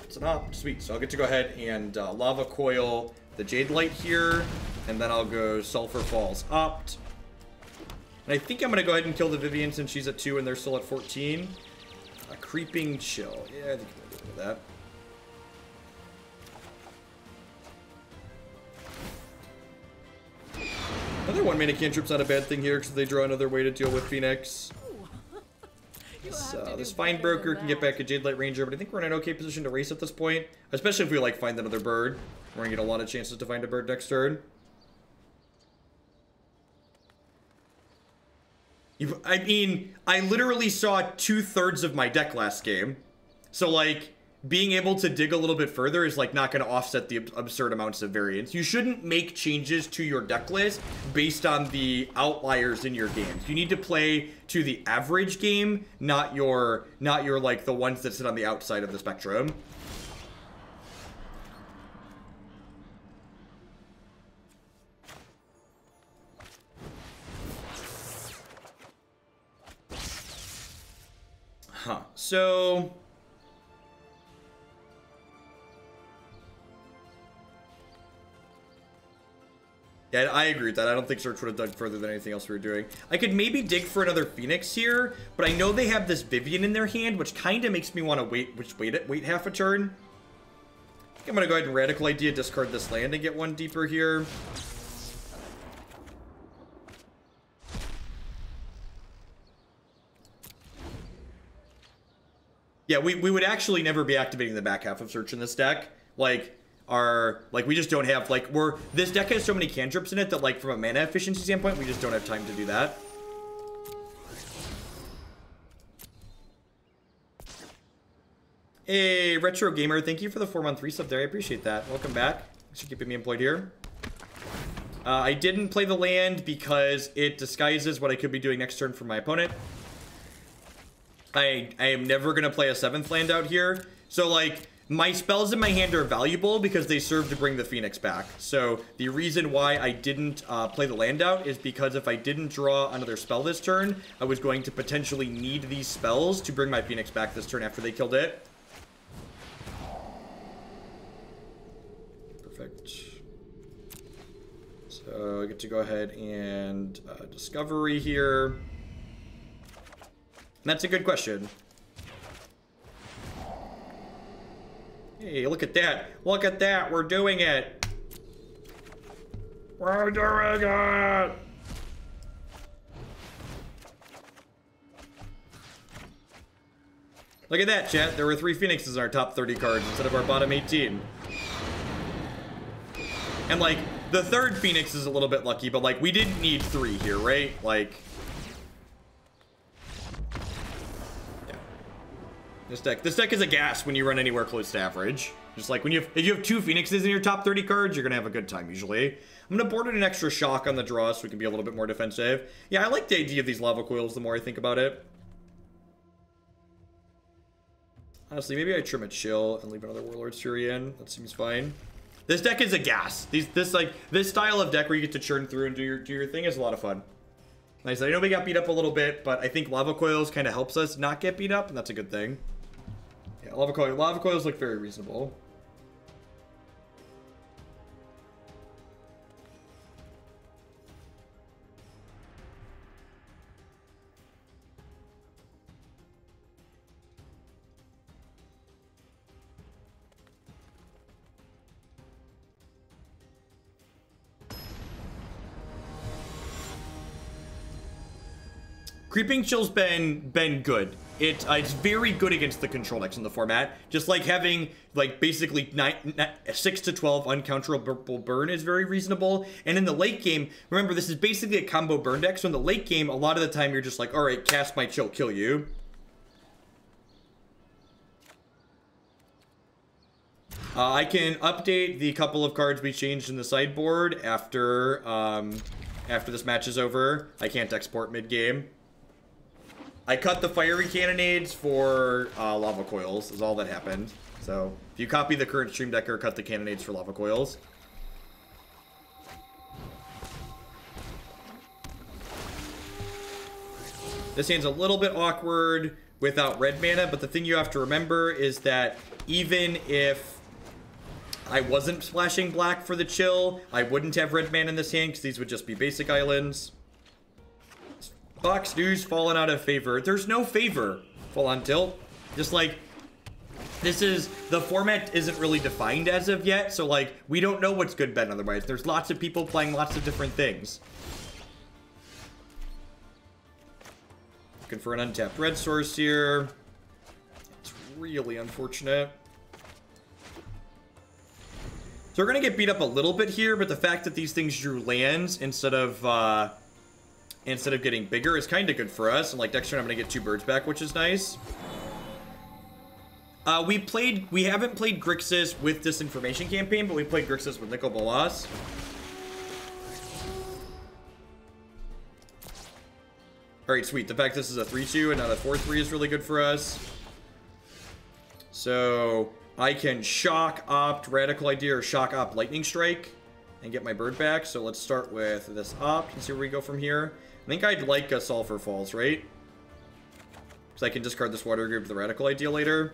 It's an op. Sweet. So I'll get to go ahead and Lava Coil the Jade Light here. And then I'll go Sulfur Falls opt. And I think I'm going to go ahead and kill the Vivian since she's at 2 and they're still at 14. A Creeping Chill. Yeah, I think I'm going to do that. Another 1-mana cantrip's not a bad thing here because they draw another way to deal with Phoenix. This Fine Broker can get back a Jade Light Ranger, but I think we're in an okay position to race at this point. Especially if we, like, find another bird. We're gonna get a lot of chances to find a bird next turn. I mean, I literally saw 2/3 of my deck last game. So, like, being able to dig a little bit further is, like, not going to offset the absurd amounts of variance. You shouldn't make changes to your deck list based on the outliers in your games. You need to play to the average game, not your like, the ones that sit on the outside of the spectrum. Huh. So... yeah, I agree with that. I don't think Search would have dug further than anything else we were doing. I could maybe dig for another Phoenix here, but I know they have this Vivian in their hand, which kind of makes me want to wait half a turn. I think I'm going to go ahead and Radical Idea, discard this land and get one deeper here. Yeah, we would actually never be activating the back half of Search in this deck. Like, we just don't have, like, this deck has so many cantrips in it that, like, from a mana efficiency standpoint, we just don't have time to do that. Hey, Retro Gamer, thank you for the 4-month resub there. I appreciate that. Welcome back. Thanks for keeping me employed here. I didn't play the land because it disguises what I could be doing next turn for my opponent. I am never going to play a 7th land out here. So, like, my spells in my hand are valuable because they serve to bring the Phoenix back. So, the reason why I didn't play the land out is because if I didn't draw another spell this turn, I was going to potentially need these spells to bring my Phoenix back this turn after they killed it. Perfect. So, I get to go ahead and Discovery here. That's a good question. Hey, look at that. Look at that. We're doing it. We're doing it. Look at that, chat. There were 3 Phoenixes in our top 30 cards instead of our bottom 18. And, like, the 3rd Phoenix is a little bit lucky, but, like, we didn't need 3 here, right? Like... This deck is a gas when you run anywhere close to average. Just like when if you have 2 Phoenixes in your top 30 cards, you're gonna have a good time usually. I'm gonna board in an extra shock on the draw so we can be a little bit more defensive. Yeah, I like the idea of these Lava Coils the more I think about it. Honestly, maybe I trim a Chill and leave another Warlord's Fury in. That seems fine. This deck is a gas. This style of deck where you get to churn through and do your thing is a lot of fun. Nice. I know we got beat up a little bit, but I think Lava Coils kind of helps us not get beat up, and that's a good thing. Yeah, Lava Coils look very reasonable. Creeping Chill's been good. It's very good against the control decks in the format. Just like having, like, basically 6 to 12 uncounterable burn is very reasonable. And in the late game, remember, this is basically a combo burn deck. So in the late game, a lot of the time, you're just like, all right, cast my Chill, kill you. I can update the couple of cards we changed in the sideboard after this match is over. I can't export mid-game. I cut the fiery cannonades for Lava Coils, is all that happened. So, if you copy the current stream decker, cut the cannonades for Lava Coils. This hand's a little bit awkward without red mana, but the thing you have to remember is that even if I wasn't splashing black for the Chill, I wouldn't have red mana in this hand, because these would just be basic islands. Box News fallen out of favor. There's no favor. Full on tilt. Just like, the format isn't really defined as of yet, so like, we don't know what's good bet otherwise. There's lots of people playing lots of different things. Looking for an untapped red source here. It's really unfortunate. So we're going to get beat up a little bit here, but the fact that these things drew lands instead of getting bigger is kind of good for us. And like next turn, I'm going to get 2 birds back, which is nice. We haven't played Grixis with Disinformation Campaign, but we played Grixis with Nicol Bolas. Alright, sweet. The fact this is a 3-2 and not a 4-3 is really good for us. So I can Shock Opt Radical Idea or Shock Opt Lightning Strike and get my bird back. So let's start with this Opt and see where we go from here. I think I'd like a Sulfur Falls, right? Because I can discard this Watery Grave with the Radical Idea later.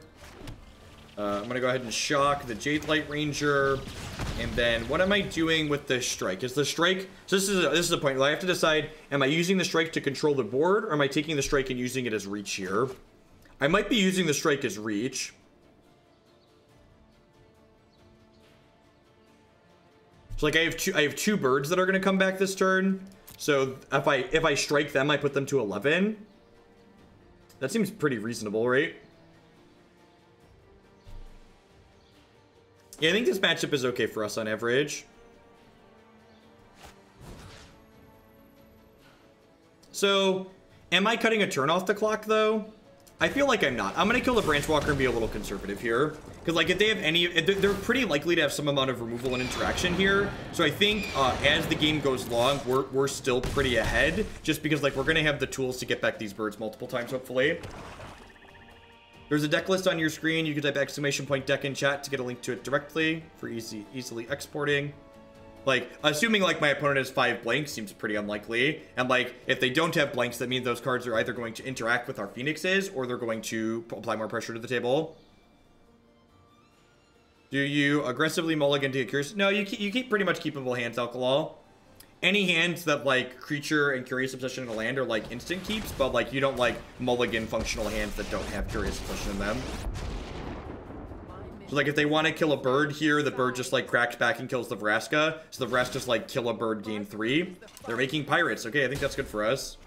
I'm going to go ahead and shock the Jade Light Ranger. And then what am I doing with the strike? Is the strike... So this is the point. I have to decide, am I using the strike to control the board, or am I taking the strike and using it as reach here? I might be using the strike as reach. So like I have two birds that are going to come back this turn. So if I strike them, I put them to 11. That seems pretty reasonable, right? Yeah, I think this matchup is okay for us on average. So, am I cutting a turn off the clock, though? I feel like I'm not. I'm going to kill the Branch Walker and be a little conservative here. Because, like, if they have any... They're pretty likely to have some amount of removal and interaction here. So I think as the game goes along, we're still pretty ahead. Just because, like, we're going to have the tools to get back these birds multiple times, hopefully. There's a deck list on your screen. You can type !deck in chat to get a link to it directly for easily exporting. Like, assuming, like, my opponent has 5 blanks seems pretty unlikely. And, like, if they don't have blanks, that means those cards are either going to interact with our Phoenixes or they're going to apply more pressure to the table. Do you aggressively mulligan to get curious? No, you keep pretty much keepable hands, Alkali. Any hands that, like, Creature and Curious Obsession in a land are, like, instant keeps, but, like, you don't, like, mulligan functional hands that don't have Curious Obsession in them. So, like, if they want to kill a bird here, the bird just, like, cracks back and kills the Vraska. So the Vraska just, like, kill a bird, gain 3. They're making pirates. Okay, I think that's good for us.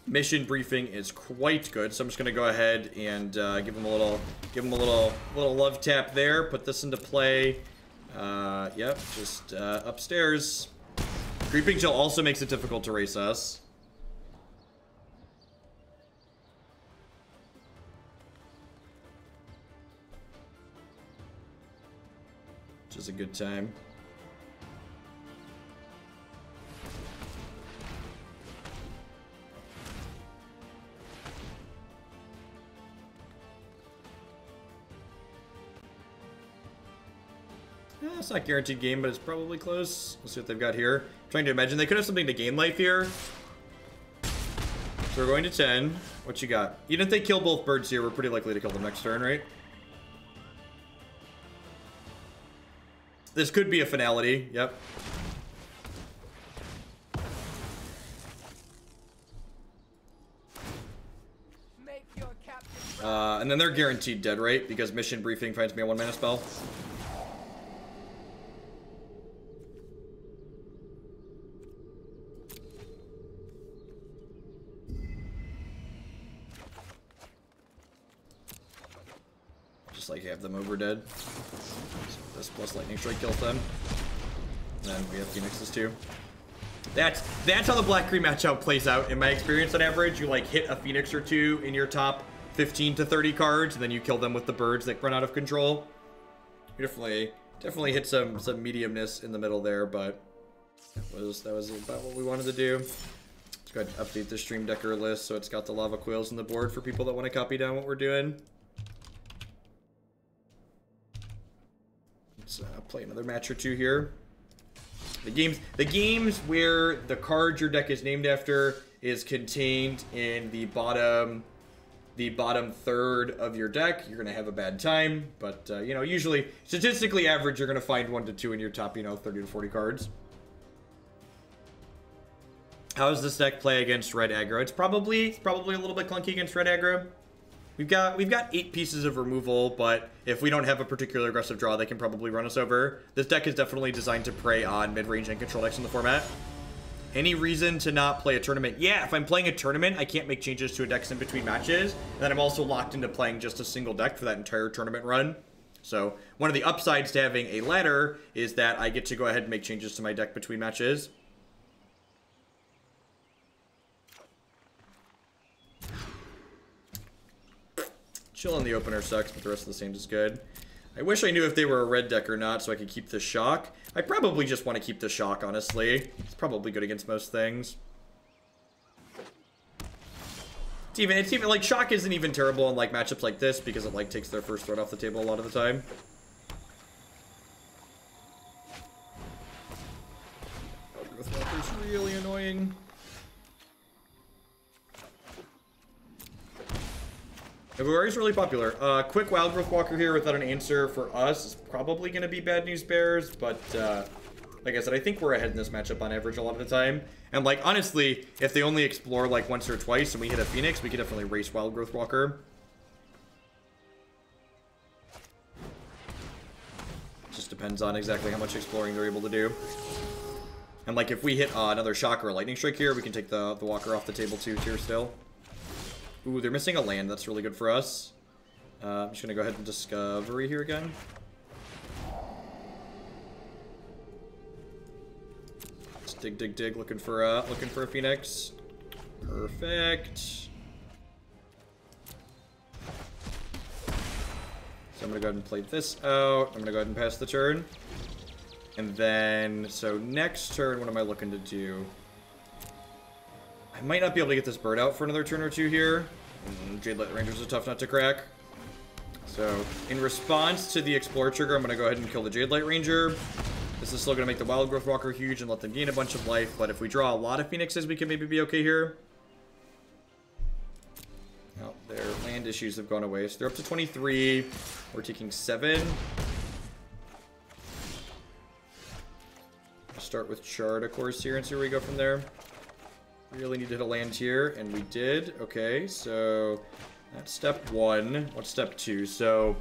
Mission briefing is quite good, so I'm just going to go ahead and give them a little love tap there. Put this into play. Yep, just upstairs. Creeping Chill also makes it difficult to race us. Which is a good time. It's not a guaranteed game, but it's probably close. Let's see what they've got here. I'm trying to imagine. They could have something to gain life here. So we're going to 10. What you got? Even if they kill both birds here, we're pretty likely to kill them next turn, right? This could be a finality. Yep. And then they're guaranteed dead, right? Because mission briefing finds me a 1-mana spell. Just like have them over dead. So this plus lightning strike kills them. And then we have Phoenixes too. That's how the black-green matchup plays out in my experience on average. You like hit a Phoenix or two in your top 15 to 30 cards, and then you kill them with the birds that run out of control. You definitely hit some mediumness in the middle there, but that was about what we wanted to do. Let's go ahead and update the Stream Decker list so it's got the Lava Coils on the board for people that want to copy down what we're doing. Let's play another match or two here. The games where the card your deck is named after is contained in the bottom third of your deck, you're gonna have a bad time. But you know, usually statistically average, you're gonna find 1 to 2 in your top, you know, 30 to 40 cards. How does this deck play against red aggro? It's probably a little bit clunky against red aggro. We've got 8 pieces of removal, but if we don't have a particular aggressive draw, they can probably run us over. This deck is definitely designed to prey on mid-range and control decks in the format. Any reason to not play a tournament? Yeah, if I'm playing a tournament, I can't make changes to a deck in between matches. And then I'm also locked into playing just a single deck for that entire tournament run. So one of the upsides to having a ladder is that I get to go ahead and make changes to my deck between matches. Chill on the opener sucks, but the rest of the stand is good. I wish I knew if they were a red deck or not so I could keep the shock. I probably just want to keep the shock, honestly. It's probably good against most things. It's even like, shock isn't even terrible in like matchups like this because it like takes their first threat off the table a lot of the time. Growth Walker's really annoying. February's really popular. Quick Wild Growth Walker here without an answer for us is probably going to be bad news bears, but like I said, I think we're ahead in this matchup on average a lot of the time. And like, honestly, if they only explore like once or twice and we hit a Phoenix, we could definitely race Wild Growth Walker. Just depends on exactly how much exploring they're able to do. And like, if we hit another Shock or a Lightning Strike here, we can take the Walker off the table too here still. Ooh, they're missing a land. That's really good for us. I'm just gonna go ahead and Discovery here again. Just dig, looking for a Phoenix. Perfect. So I'm gonna go ahead and play this out. I'm gonna go ahead and pass the turn. And then, so next turn, what am I looking to do? I might not be able to get this bird out for another turn or two here. Jadelight Ranger's a tough nut to crack. So, in response to the Explore trigger, I'm going to go ahead and kill the Jadelight Ranger. This is still going to make the Wild Growth Walker huge and let them gain a bunch of life, but if we draw a lot of Phoenixes, we can maybe be okay here. Oh, their land issues have gone away, so they're up to 23. We're taking 7. I'll start with Chart, of course, here and see where we go from there. Really need to hit a land here, and we did. Okay, so that's step 1. What's step 2? So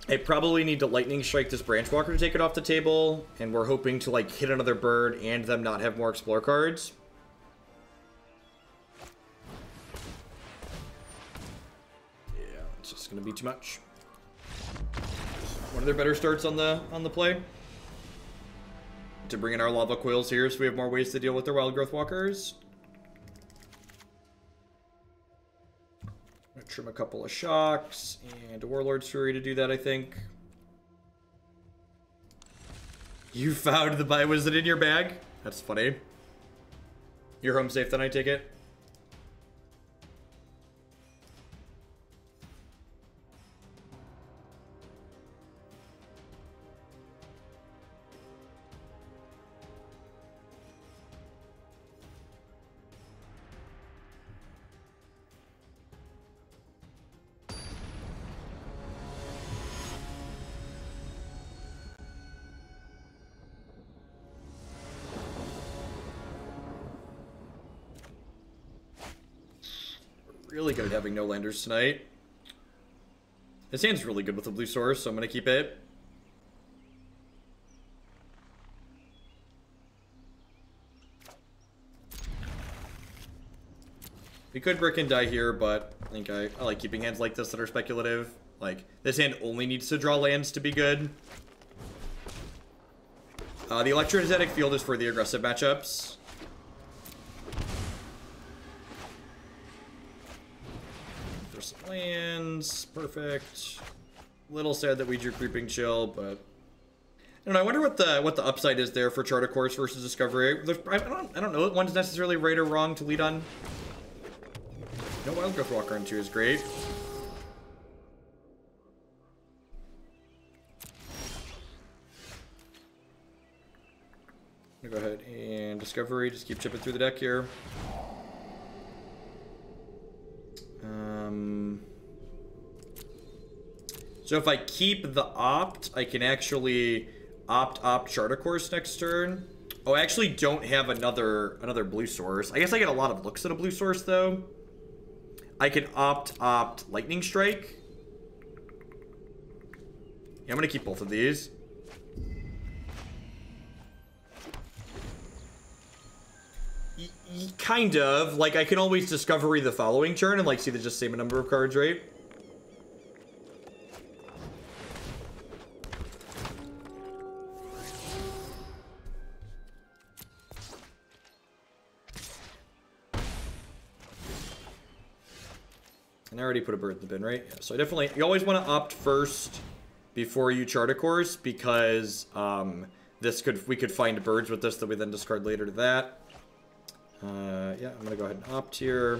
I probably need to Lightning Strike this Branch Walker to take it off the table, and we're hoping to like hit another bird and them not have more Explore cards. Yeah, it's just gonna be too much. One of their better starts on the play. To bring in our Lava Coils here so we have more ways to deal with their Wild Growth Walkers. I'm gonna trim a couple of Shocks and a Warlord's Fury to do that, I think. You found the buy. Was it in your bag? That's funny. You're home safe then, I take it? Really good at having no landers tonight. This hand's really good with the blue source, so I'm going to keep it. We could brick and die here, but I think I like keeping hands like this that are speculative. Like, this hand only needs to draw lands to be good. The Electrostatic Field is for the aggressive matchups. Lands, perfect. Little sad that we drew Creeping Chill, but I don't know. I wonder what the upside is there for Chart Course versus Discovery. I don't know. One's necessarily right or wrong to lead on. No Wild Growth Walker on 2 is great. I'm gonna go ahead and Discovery. Just keep chipping through the deck here. So if I keep the opt, I can actually opt Charter Course next turn. Oh, I actually don't have another blue source. I guess I get a lot of looks at a blue source though. I can opt Lightning Strike. Yeah, I'm gonna keep both of these. Kind of. Like, I can always Discovery the following turn and, like, see the just same number of cards, right? And I already put a bird in the bin, right? Yeah, so I definitely... You always want to opt first before you chart a course, because we could find birds with this that we then discard later to that. Yeah, I'm going to go ahead and opt here.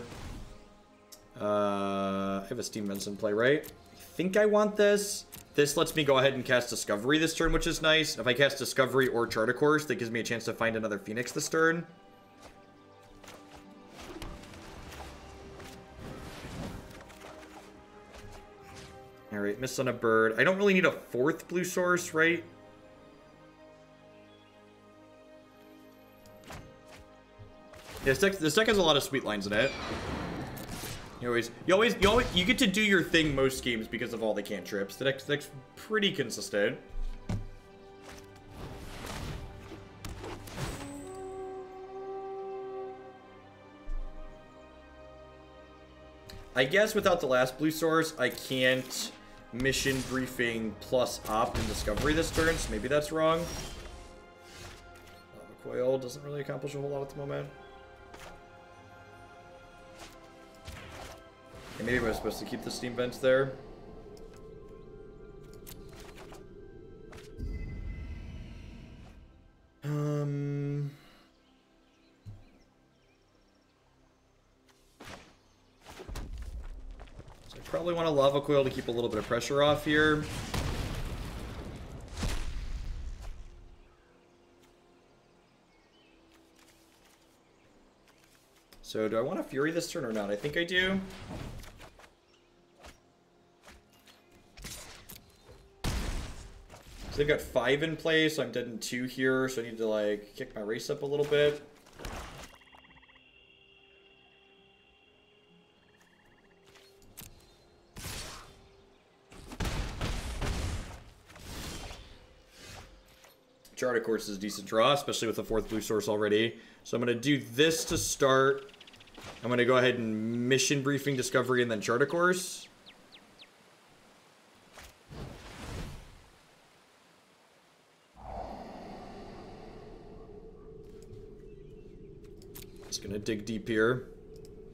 I have a Steam Vents in play, right? I think I want this. This lets me go ahead and cast Discovery this turn, which is nice. If I cast Discovery or chart a course, that gives me a chance to find another Phoenix this turn. Alright, missed on a bird. I don't really need a fourth blue source, right? Yeah, this deck has a lot of sweet lines in it. You get to do your thing most games because of all the cantrips. The deck's pretty consistent. I guess without the last blue source, I can't mission briefing plus opt and discovery this turn, so maybe that's wrong. Lava Coil doesn't really accomplish a whole lot at the moment. And maybe we're supposed to keep the Steam Vents there. So I probably want a Lava Coil to keep a little bit of pressure off here. So do I want to Fury this turn or not? I think I do. So they've got 5 in play, so I'm dead in 2 here, so I need to, like, kick my race up a little bit. Chart, of course, is a decent draw, especially with the 4th blue source already. So I'm going to do this to start. I'm going to go ahead and mission briefing discovery and then chart a course. Just going to dig deep here.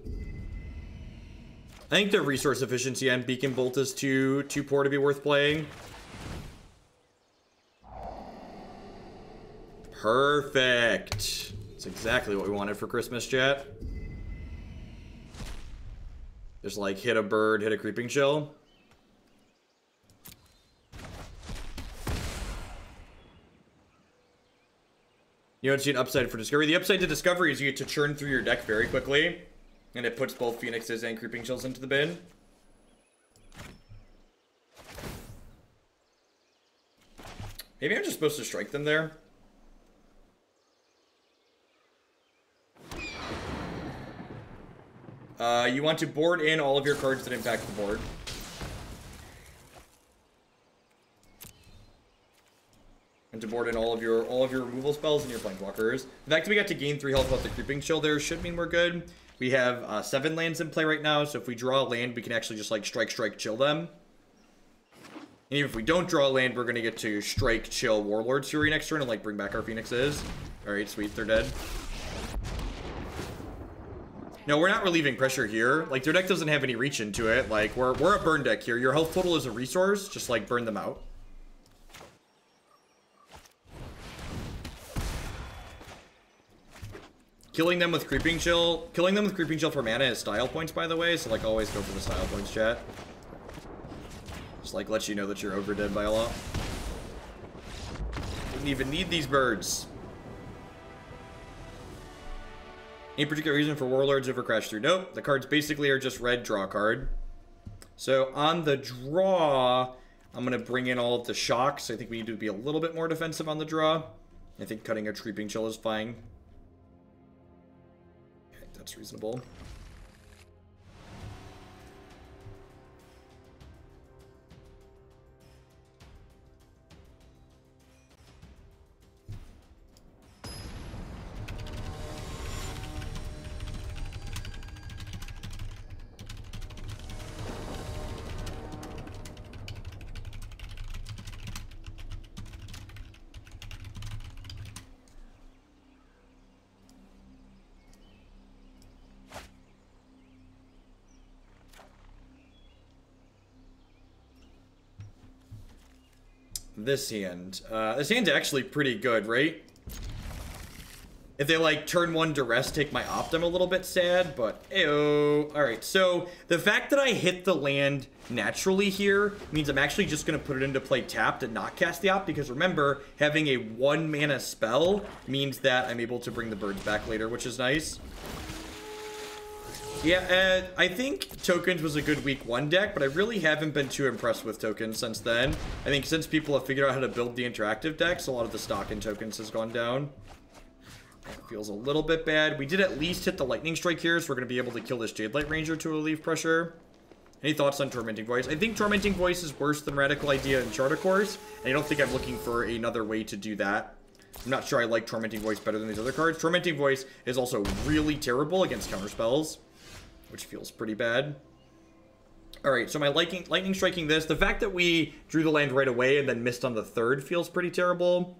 I think the resource efficiency on Beacon Bolt is too poor to be worth playing. Perfect. That's exactly what we wanted for Christmas, chat. Just like hit a bird, hit a creeping chill. You don't see an upside for discovery. The upside to discovery is you get to churn through your deck very quickly, and it puts both Phoenixes and creeping chills into the bin. Maybe I'm just supposed to strike them there. You want to board in all of your cards that impact the board. And to board in all of your removal spells and your planeswalkers. The fact that we got to gain 3 health without the creeping chill there should mean we're good. We have 7 lands in play right now, so if we draw a land, we can actually just like strike, chill them. And even if we don't draw a land, we're gonna get to strike, chill Warlord's Fury next turn and like bring back our Phoenixes. Alright, sweet, they're dead. No, we're not relieving pressure here. Like, their deck doesn't have any reach into it. Like, we're a burn deck here. Your health total is a resource. Just, like, burn them out. Killing them with Creeping Chill for mana is style points, by the way. So, like, always go for the style points, chat. Just, like, let you know that you're overdead by a lot. Didn't even need these birds. Any particular reason for Warlords over Crash Through? Nope. The cards basically are just red, draw a card. So on the draw, I'm going to bring in all of the shocks. I think we need to be a little bit more defensive on the draw. I think cutting a Creeping Chill is fine. Okay, that's reasonable. this hand. This hand's actually pretty good, right? If they, like, turn 1 Duress, take my Opt, I'm a little bit sad, but ayo. Alright, so the fact that I hit the land naturally here means I'm actually just going to put it into play tapped and not cast the Opt, because remember, having a 1 mana spell means that I'm able to bring the birds back later, which is nice. Yeah, I think Tokens was a good week 1 deck, but I really haven't been too impressed with Tokens since then. I think since people have figured out how to build the interactive decks, a lot of the stock in Tokens has gone down. That feels a little bit bad. We did at least hit the Lightning Strike here, so we're going to be able to kill this Jade Light Ranger to relieve pressure. Any thoughts on Tormenting Voice? I think Tormenting Voice is worse than Radical Idea and Charter Course, and I don't think I'm looking for another way to do that. I'm not sure I like Tormenting Voice better than these other cards. Tormenting Voice is also really terrible against counterspells, which feels pretty bad. Alright, so my Lightning Striking this. The fact that we drew the land right away and then missed on the 3rd feels pretty terrible.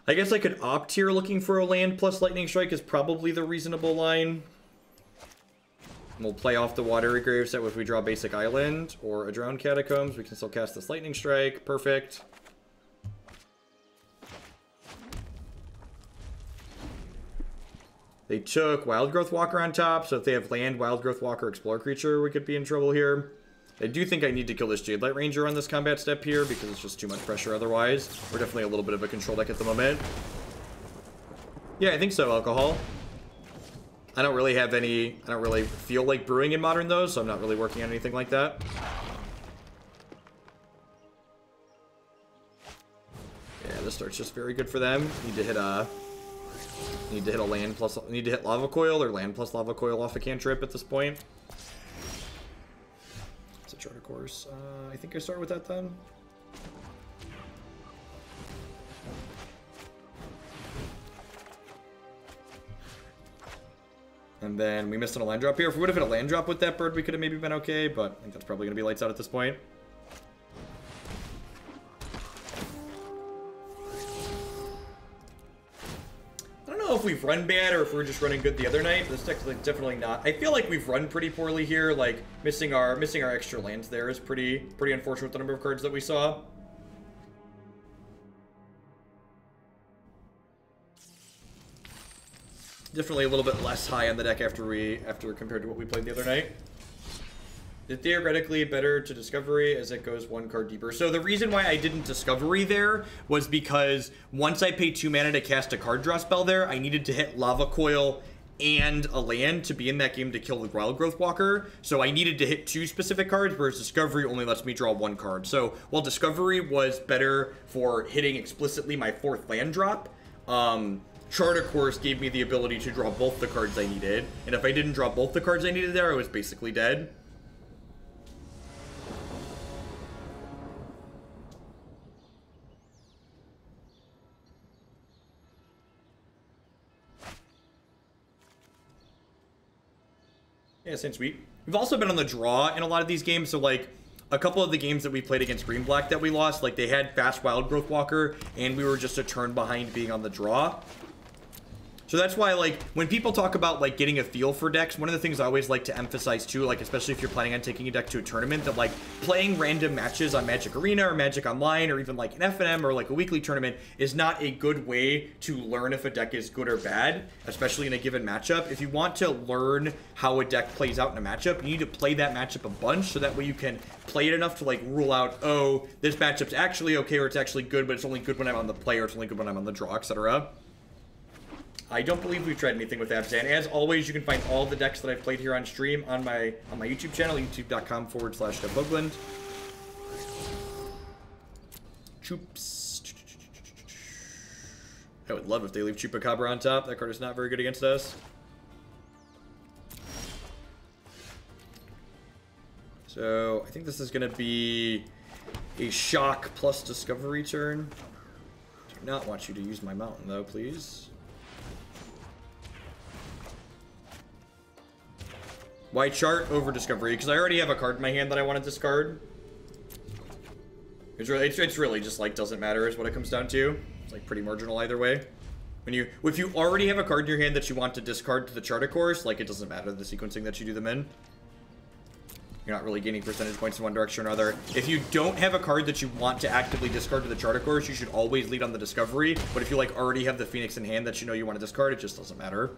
I guess I could Opt here looking for a land plus Lightning Strike is probably the reasonable line. We'll play off the Watery Grave set if we draw basic island or a Drowned Catacombs. We can still cast this Lightning Strike. Perfect. They took Wildgrowth Walker on top, so if they have land, Wildgrowth Walker, Explore Creature, we could be in trouble here. I do think I need to kill this Jade Light Ranger on this combat step here because it's just too much pressure otherwise. We're definitely a little bit of a control deck at the moment. Yeah, I think so, Alcohol. I don't really have any... I don't really feel like brewing in Modern, though, so I'm not really working on anything like that. Yeah, this start's just very good for them. Need to hit a land plus... Need to hit Lava Coil or land plus Lava Coil off a cantrip at this point. It's a Charter Course. I think I start with that then. And then we missed on a land drop here. If we would have hit a land drop with that bird, we could have maybe been okay, but I think that's probably going to be lights out at this point. I don't know if we've run bad or if we're just running good the other night. This deck's like definitely not. I feel like we've run pretty poorly here. Like missing our extra lands there is pretty unfortunate with the number of cards that we saw. Definitely a little bit less high on the deck after compared to what we played the other night. It's theoretically better to Discovery as it goes 1 card deeper. So the reason why I didn't Discovery there was because once I paid 2 mana to cast a card draw spell there, I needed to hit Lava Coil and a land to be in that game to kill the Wildgrowth Walker. So I needed to hit 2 specific cards, whereas Discovery only lets me draw 1 card. So while Discovery was better for hitting explicitly my 4th land drop, Charter Course gave me the ability to draw both the cards I needed. And if I didn't draw both the cards I needed there, I was basically dead. Yeah, Saint Sweet. We've also been on the draw in a lot of these games, so like a couple of the games that we played against Green Black that we lost, like they had fast Wildgrowth Walker, and we were just a turn behind being on the draw. So that's why, like, when people talk about, like, getting a feel for decks, one of the things I always like to emphasize, too, like, especially if you're planning on taking a deck to a tournament, that, like, playing random matches on Magic Arena or Magic Online or even, like, an FNM or, like, a weekly tournament is not a good way to learn if a deck is good or bad, especially in a given matchup. If you want to learn how a deck plays out in a matchup, you need to play that matchup a bunch, so that way you can play it enough to, like, rule out, oh, this matchup's actually okay, or it's actually good, but it's only good when I'm on the play, or it's only good when I'm on the draw, etc. I don't believe we've tried anything with Abzan. As always, you can find all the decks that I've played here on stream on my YouTube channel, youtube.com/DevBugland. Choops. I would love if they leave Chupacabra on top. That card is not very good against us. So, I think this is going to be a Shock plus Discovery turn. Do not want you to use my mountain, though, please. Why chart over Discovery? Because I already have a card in my hand that I want to discard. It's really just like doesn't matter is what it comes down to. It's like pretty marginal either way. If you already have a card in your hand that you want to discard to the Charter Course, like it doesn't matter the sequencing that you do them in. You're not really gaining percentage points in one direction or another. If you don't have a card that you want to actively discard to the Charter Course, you should always lead on the Discovery. But if you like already have the Phoenix in hand that you know you want to discard, it just doesn't matter.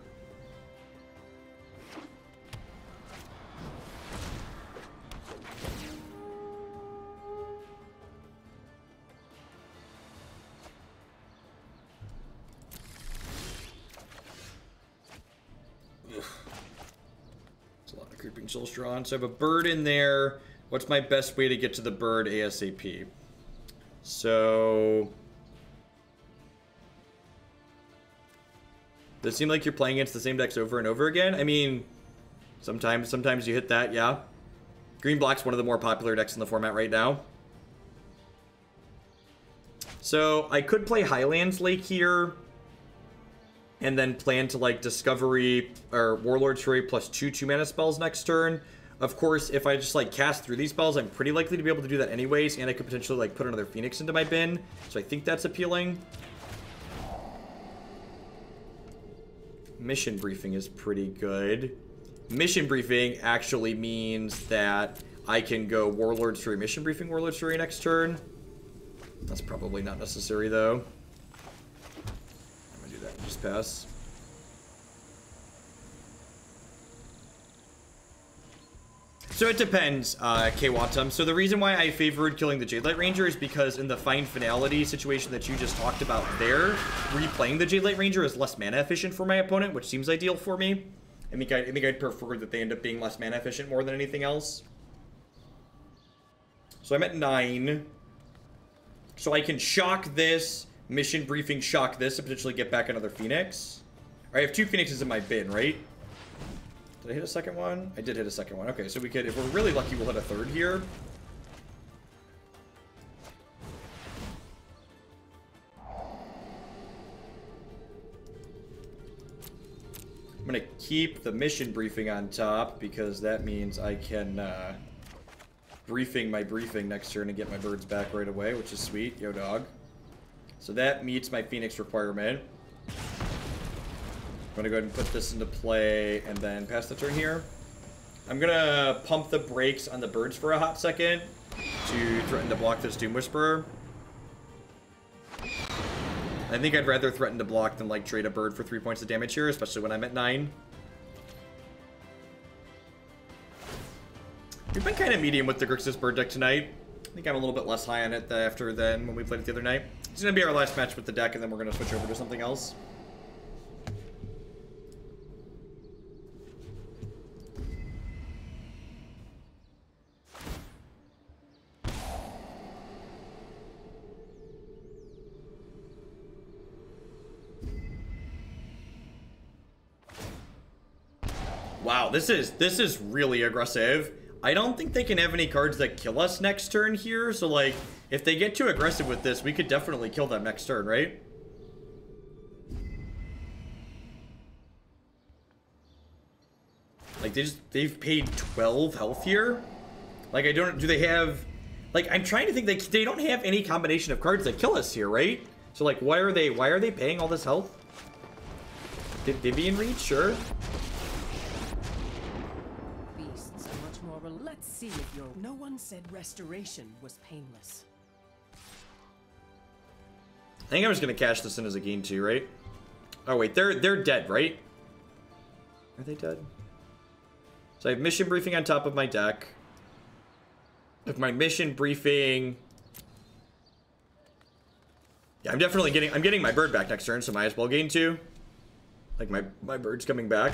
Creeping Souls drawn. So I have a bird in there. What's my best way to get to the bird ASAP? So... does it seem like you're playing against the same decks over and over again? I mean, sometimes you hit that, yeah. Green-black's one of the more popular decks in the format right now. So I could play Highland Lake here. And then plan to, like, Discovery or Warlord's Fury plus 2-2-mana spells next turn. Of course, if I just, like, cast through these spells, I'm pretty likely to be able to do that anyways. And I could potentially, like, put another Phoenix into my bin. So I think that's appealing. Mission Briefing is pretty good. Mission Briefing actually means that I can go Warlord's Fury, Mission Briefing, Warlord's Fury next turn. That's probably not necessary, though. Just pass. So it depends, K-Watum. So the reason why I favored killing the Jadelight Ranger is because in the Find Finality situation that you just talked about there, replaying the Jadelight Ranger is less mana efficient for my opponent, which seems ideal for me. I think I'd prefer that they end up being less mana efficient more than anything else. So I'm at 9. So I can shock this. Mission Briefing, shock this, and potentially get back another Phoenix. I have 2 Phoenixes in my bin, right? Did I hit a second one? I did hit a second one. Okay, so we could, if we're really lucky, we'll hit a third here. I'm going to keep the Mission Briefing on top, because that means I can briefing my briefing next turn and get my birds back right away, which is sweet. Yo, dog. So that meets my Phoenix requirement. I'm going to go ahead and put this into play and then pass the turn here. I'm going to pump the brakes on the birds for a hot second to threaten to block this Doom Whisperer. I think I'd rather threaten to block than, like, trade a bird for 3 points of damage here, especially when I'm at 9. We've been kind of medium with the Grixis bird deck tonight. I think I'm a little bit less high on it after than when we played it the other night. It's going to be our last match with the deck, and then we're going to switch over to something else. Wow, this is really aggressive. I don't think they can have any cards that kill us next turn here, so, like, if they get too aggressive with this, we could definitely kill them next turn, right? Like, they've paid 12 health here? Like, do they have... Like, I'm trying to think, they don't have any combination of cards that kill us here, right? So, like, why are they paying all this health? Vivian Reach? Sure. Let's see if you're... No one said restoration was painless. I think I'm just gonna cash this in as a gain too, right? Oh wait, they're dead, right? Are they dead? So I have Mission Briefing on top of my deck. If my Mission Briefing... Yeah, I'm definitely getting my bird back next turn, so might as well gain 2. Like, my bird's coming back.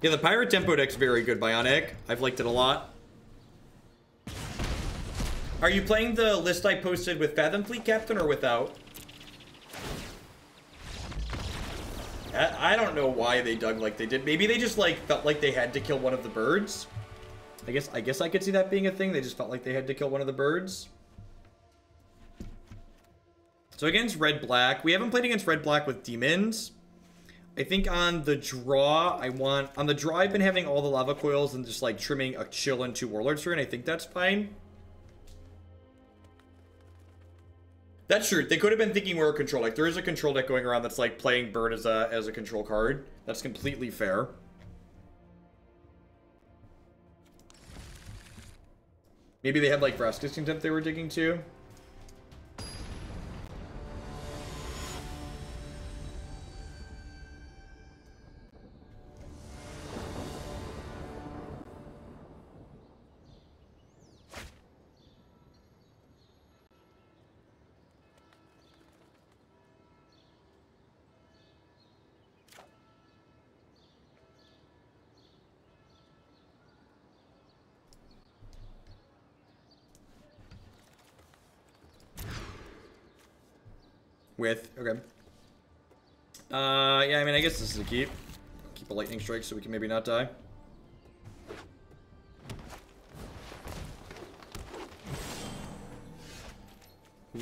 Yeah, the Pirate Tempo deck's very good, Bionic. I've liked it a lot. Are you playing the list I posted with Fathom Fleet Captain or without? I don't know why they dug like they did. Maybe they just like felt like they had to kill one of the birds. I guess I could see that being a thing. They just felt like they had to kill one of the birds. So against red-black, we haven't played against red-black with demons. I think on the draw, I've been having all the lava coils and just like trimming a chill and 2 warlords turn. I think that's fine. That's true. They could have been thinking we were control. Like there is a control deck going around that's like playing bird as a control card. That's completely fair. Maybe they had like Vraska's Contempt they were digging too. Okay. Yeah, I mean, I guess this is a keep. Keep a lightning strike so we can maybe not die.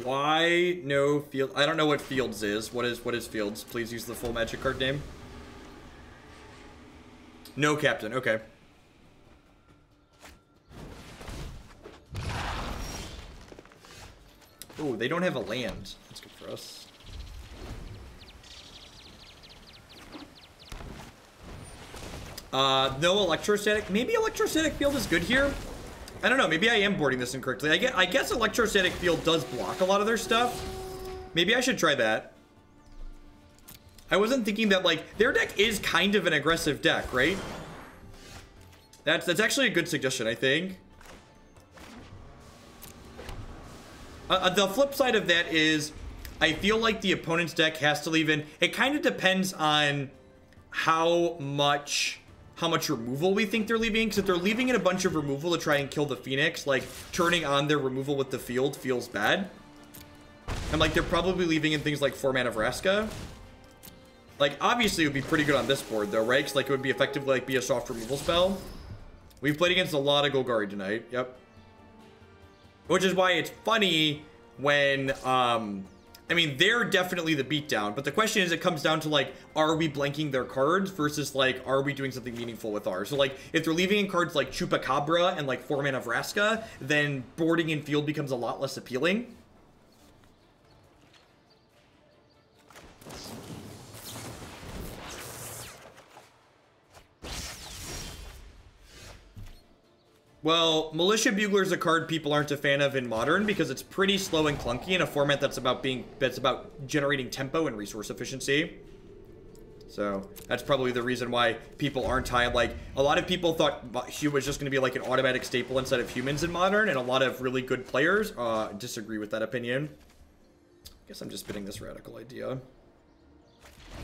Why no field? I don't know what fields is. What is fields? Please use the full magic card name. No captain. Okay. Oh, they don't have a land. That's good for us. No electrostatic. Maybe electrostatic field is good here. I don't know. Maybe I am boarding this incorrectly. I guess electrostatic field does block a lot of their stuff. Maybe I should try that. I wasn't thinking that, like, their deck is kind of an aggressive deck, right? That's actually a good suggestion, I think. The flip side of that is I feel like the opponent's deck has to leave in. It kind of depends on how much removal we think they're leaving. Because if they're leaving in a bunch of removal to try and kill the Phoenix, like turning on their removal with the field feels bad. And like they're probably leaving in things like 4 mana Vraska. Like obviously it would be pretty good on this board though, right? Because like it would be effectively like be a soft removal spell. We've played against a lot of Golgari tonight. Yep. Which is why it's funny when, I mean, they're definitely the beatdown, but the question is, it comes down to, like, are we blanking their cards versus, like, are we doing something meaningful with ours? So, like, if they're leaving in cards like Chupacabra and, like, 4 mana Vraska, then boarding in field becomes a lot less appealing. Well, Militia Bugler is a card people aren't a fan of in Modern because it's pretty slow and clunky in a format that's about generating tempo and resource efficiency. So that's probably the reason why people aren't high. Like a lot of people thought Hugh was just going to be like an automatic staple instead of humans in Modern, and a lot of really good players disagree with that opinion. I guess I'm just spitting this radical idea.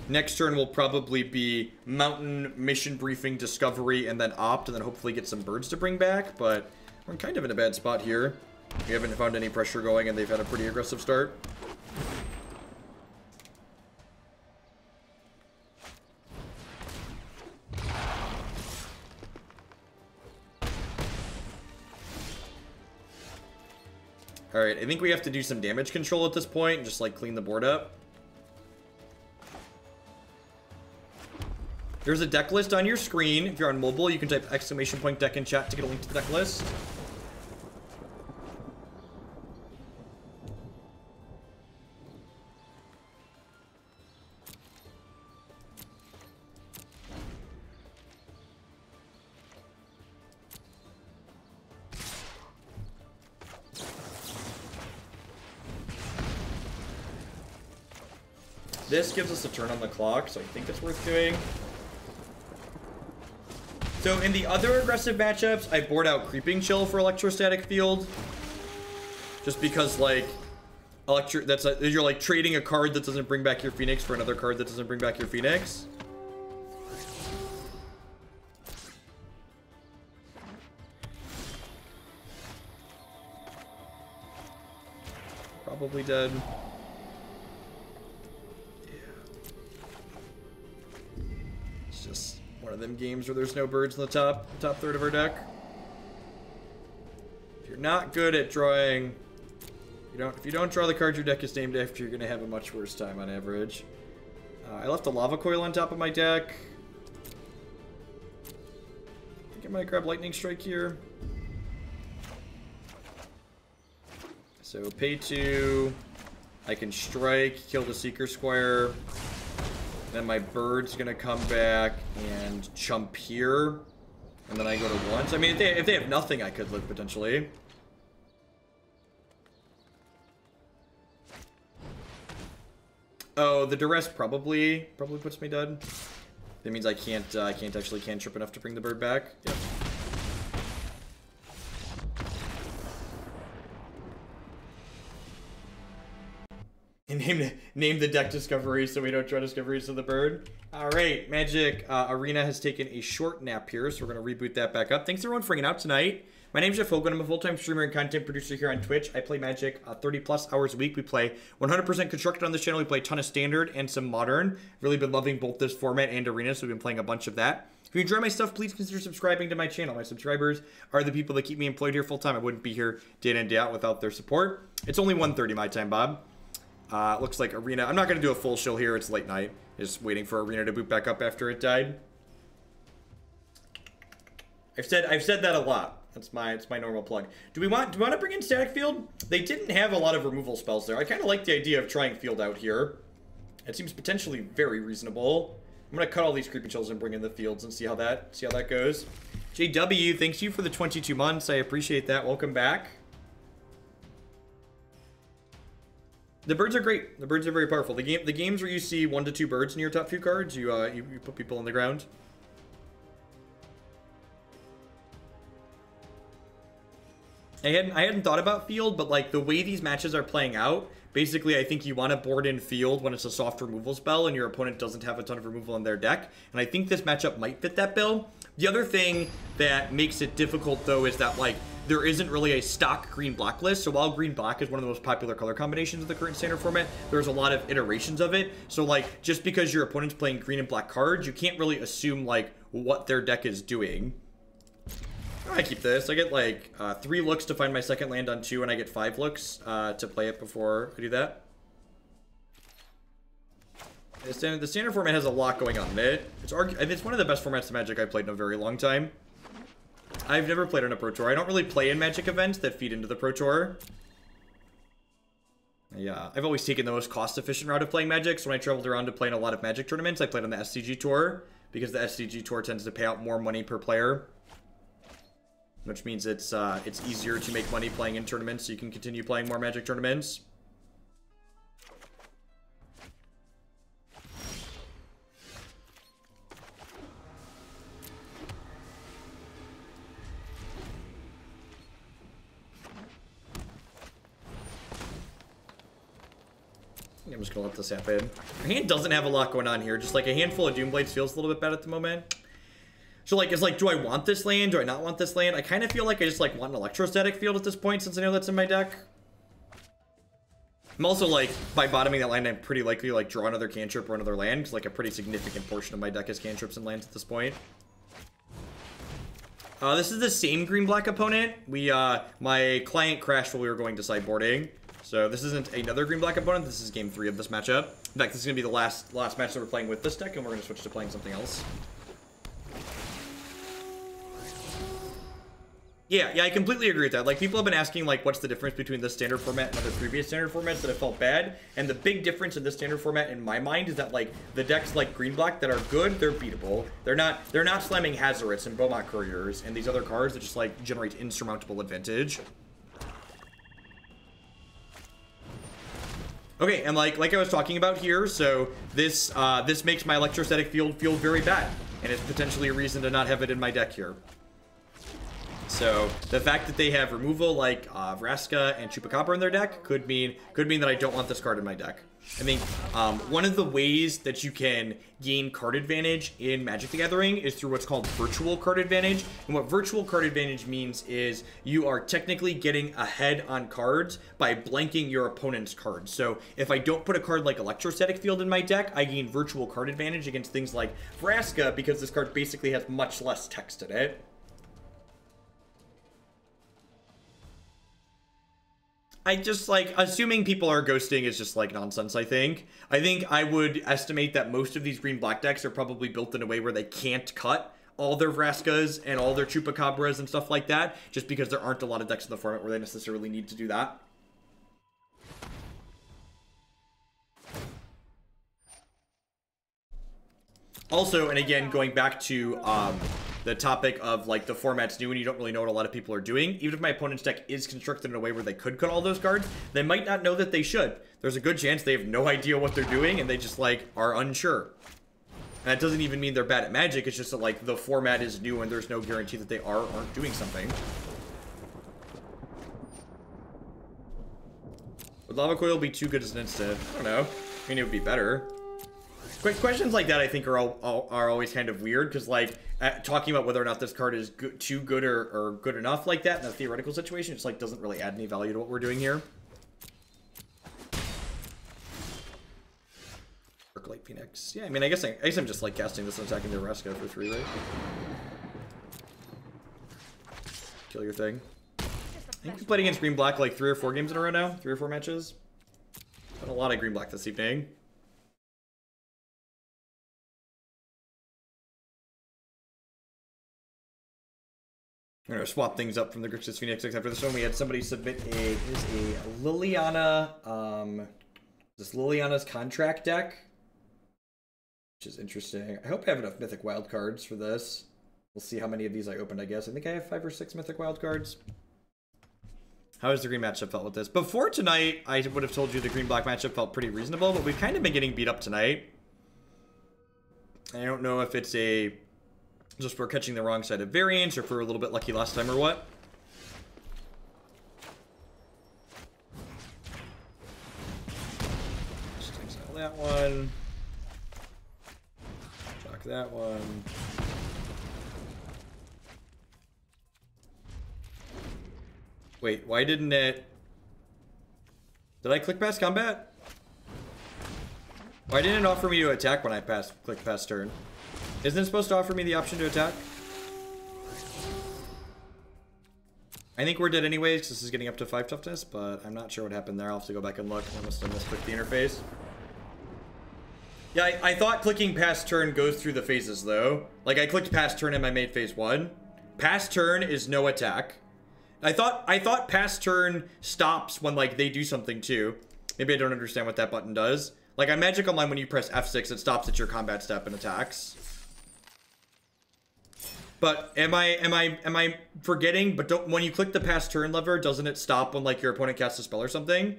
Next turn will probably be Mountain, Mission Briefing, Discovery, and then Opt, and then hopefully get some birds to bring back, but we're kind of in a bad spot here. We haven't found any pressure going, and they've had a pretty aggressive start. Alright, I think we have to do some damage control at this point, and just like clean the board up. There's a deck list on your screen. If you're on mobile, you can type !deck in chat to get a link to the deck list. This gives us a turn on the clock, so I think it's worth doing. So in the other aggressive matchups, I board out Creeping Chill for Electrostatic Field. Just because, like, you're like trading a card that doesn't bring back your Phoenix for another card that doesn't bring back your Phoenix. Probably dead. of them games where there's no birds in the top third of our deck. If you're not good at drawing, if you don't draw the card your deck is named after, you're gonna have a much worse time on average. I left a Lava Coil on top of my deck. I think I might grab Lightning Strike here. So pay 2. I can strike, kill the Seeker Squire. Then my bird's gonna come back and jump here. And then I go to 1. So I mean, if they have nothing, I could live potentially. Oh, the Duress probably puts me dead. That means I can't actually cantrip enough to bring the bird back. Yep. And name the deck Discovery so we don't draw Discoveries of the bird. Alright, Magic Arena has taken a short nap here, so we're going to reboot that back up. Thanks everyone for hanging out tonight. My name's Jeff Hogan. I'm a full-time streamer and content producer here on Twitch. I play Magic 30 plus hours a week. We play 100% Constructed on this channel. We play a ton of Standard and some Modern. Really been loving both this format and Arena, so we've been playing a bunch of that. If you enjoy my stuff, please consider subscribing to my channel. My subscribers are the people that keep me employed here full-time. I wouldn't be here day in and day out without their support. It's only 1:30 my time, Bob. Looks like Arena. I'm not going to do a full show here. It's late night. Just waiting for Arena to boot back up after it died. I've said that a lot. It's my normal plug. Do we want to bring in Static Field? They didn't have a lot of removal spells there. I kind of like the idea of trying Field out here. It seems potentially very reasonable. I'm gonna cut all these creepy chills and bring in the fields and see how that goes. JW, thanks you for the 22 months. I appreciate that. Welcome back. The birds are great. The birds are very powerful. The games where you see 1 to 2 birds in your top few cards, you put people on the ground. I hadn't thought about Field, but like the way these matches are playing out, basically I think you want to board in Field when it's a soft removal spell and your opponent doesn't have a ton of removal in their deck. And I think this matchup might fit that bill. The other thing that makes it difficult though is that like there isn't really a stock green-black list. So while green-black is one of the most popular color combinations of the current Standard format, there's a lot of iterations of it. So like just because your opponent's playing green and black cards, you can't really assume like what their deck is doing. I keep this. I get like 3 looks to find my second land on 2, and I get 5 looks to play it before I do that. The standard format has a lot going on in it. It's one of the best formats of Magic I've played in a very long time. I've never played on a Pro Tour. I don't really play in Magic events that feed into the Pro Tour. Yeah, I've always taken the most cost-efficient route of playing Magic, so when I traveled around to play in a lot of Magic tournaments, I played on the SCG Tour, because the SCG Tour tends to pay out more money per player. Which means it's easier to make money playing in tournaments, so you can continue playing more Magic tournaments. I'm just gonna let this happen. Our hand doesn't have a lot going on here. Just like a handful of Doomblades feels a little bit bad at the moment. So like, it's like, do I want this land? Do I not want this land? I kind of feel like I just like want an Electrostatic Field at this point since I know that's in my deck. I'm also like, by bottoming that land, I'm pretty likely to like draw another cantrip or another land, because like a pretty significant portion of my deck is cantrips and lands at this point. This is the same green-black opponent. My client crashed while we were going to sideboarding. So this isn't another green-black opponent. This is game 3 of this matchup. In fact, this is going to be the last match that we're playing with this deck, and we're going to switch to playing something else. Yeah, I completely agree with that. Like, people have been asking, like, what's the difference between this standard format and other previous standard formats that have felt bad. And the big difference in this standard format, in my mind, is that, like, the decks like green-black that are good, they're beatable. They're not slamming Hazarets and Beaumont Couriers and these other cards that just, like, generate insurmountable advantage. Okay, and like I was talking about here, so this makes my Electrostatic Field feel very bad. And it's potentially a reason to not have it in my deck here. So the fact that they have removal like Vraska and Chupacabra in their deck could mean that I don't want this card in my deck. I think one of the ways that you can gain card advantage in Magic the Gathering is through what's called virtual card advantage. And what virtual card advantage means is you are technically getting ahead on cards by blanking your opponent's cards. So if I don't put a card like Electrostatic Field in my deck, I gain virtual card advantage against things like Vraska because this card basically has much less text in it. I just, like, assuming people are ghosting is just, like, nonsense, I think. I would estimate that most of these green-black decks are probably built in a way where they can't cut all their Vraskas and all their Chupacabras and stuff like that, just because there aren't a lot of decks in the format where they necessarily need to do that. Also, and again, going back to the topic of, like, the format's new and you don't really know what a lot of people are doing, even if my opponent's deck is constructed in a way where they could cut all those cards, they might not know that they should. There's a good chance they have no idea what they're doing and they just, like, are unsure. And that doesn't even mean they're bad at Magic, it's just that, like, the format is new and there's no guarantee that they are or aren't doing something. Would Lava Coil be too good as an instant? I don't know. I mean, it would be better. Questions like that, I think, are always kind of weird, because, like, talking about whether or not this card is too good or good enough like that in a theoretical situation, just, like, doesn't really add any value to what we're doing here. Arclight Phoenix. Yeah, I mean, I guess I'm just, like, casting this and attacking the Vraska for 3, right? Kill your thing. I think we played against green-black, like, 3 or 4 games in a row now. 3 or 4 matches. Got a lot of green-black this evening. I'm going to swap things up from the Grixis Phoenix, except for this one we had somebody submit a Liliana, this Liliana's contract deck, which is interesting. I hope I have enough Mythic Wild cards for this. We'll see how many of these I opened, I guess. I think I have 5 or 6 Mythic Wild cards. How has the green matchup felt with this? Before tonight, I would have told you the green-black matchup felt pretty reasonable, but we've kind of been getting beat up tonight. I don't know if it's just we're catching the wrong side of variance, or if we're a little bit lucky last time, or what. Just exile that one. Shock that one. Wait, why didn't it... Did I click past combat? Why didn't it offer me to attack when I clicked past turn? Isn't it supposed to offer me the option to attack? I think we're dead anyways, because this is getting up to 5 toughness, but I'm not sure what happened there. I'll have to go back and look. I must have misclicked the interface. Yeah, I thought clicking past turn goes through the phases, though. Like, I clicked past turn and I made phase 1. Past turn is no attack. I thought past turn stops when, like, they do something, too. Maybe I don't understand what that button does. Like, on Magic Online, when you press F6, it stops at your combat step and attacks. But am I forgetting? But don't, when you click the past turn lever, doesn't it stop when, like, your opponent casts a spell or something?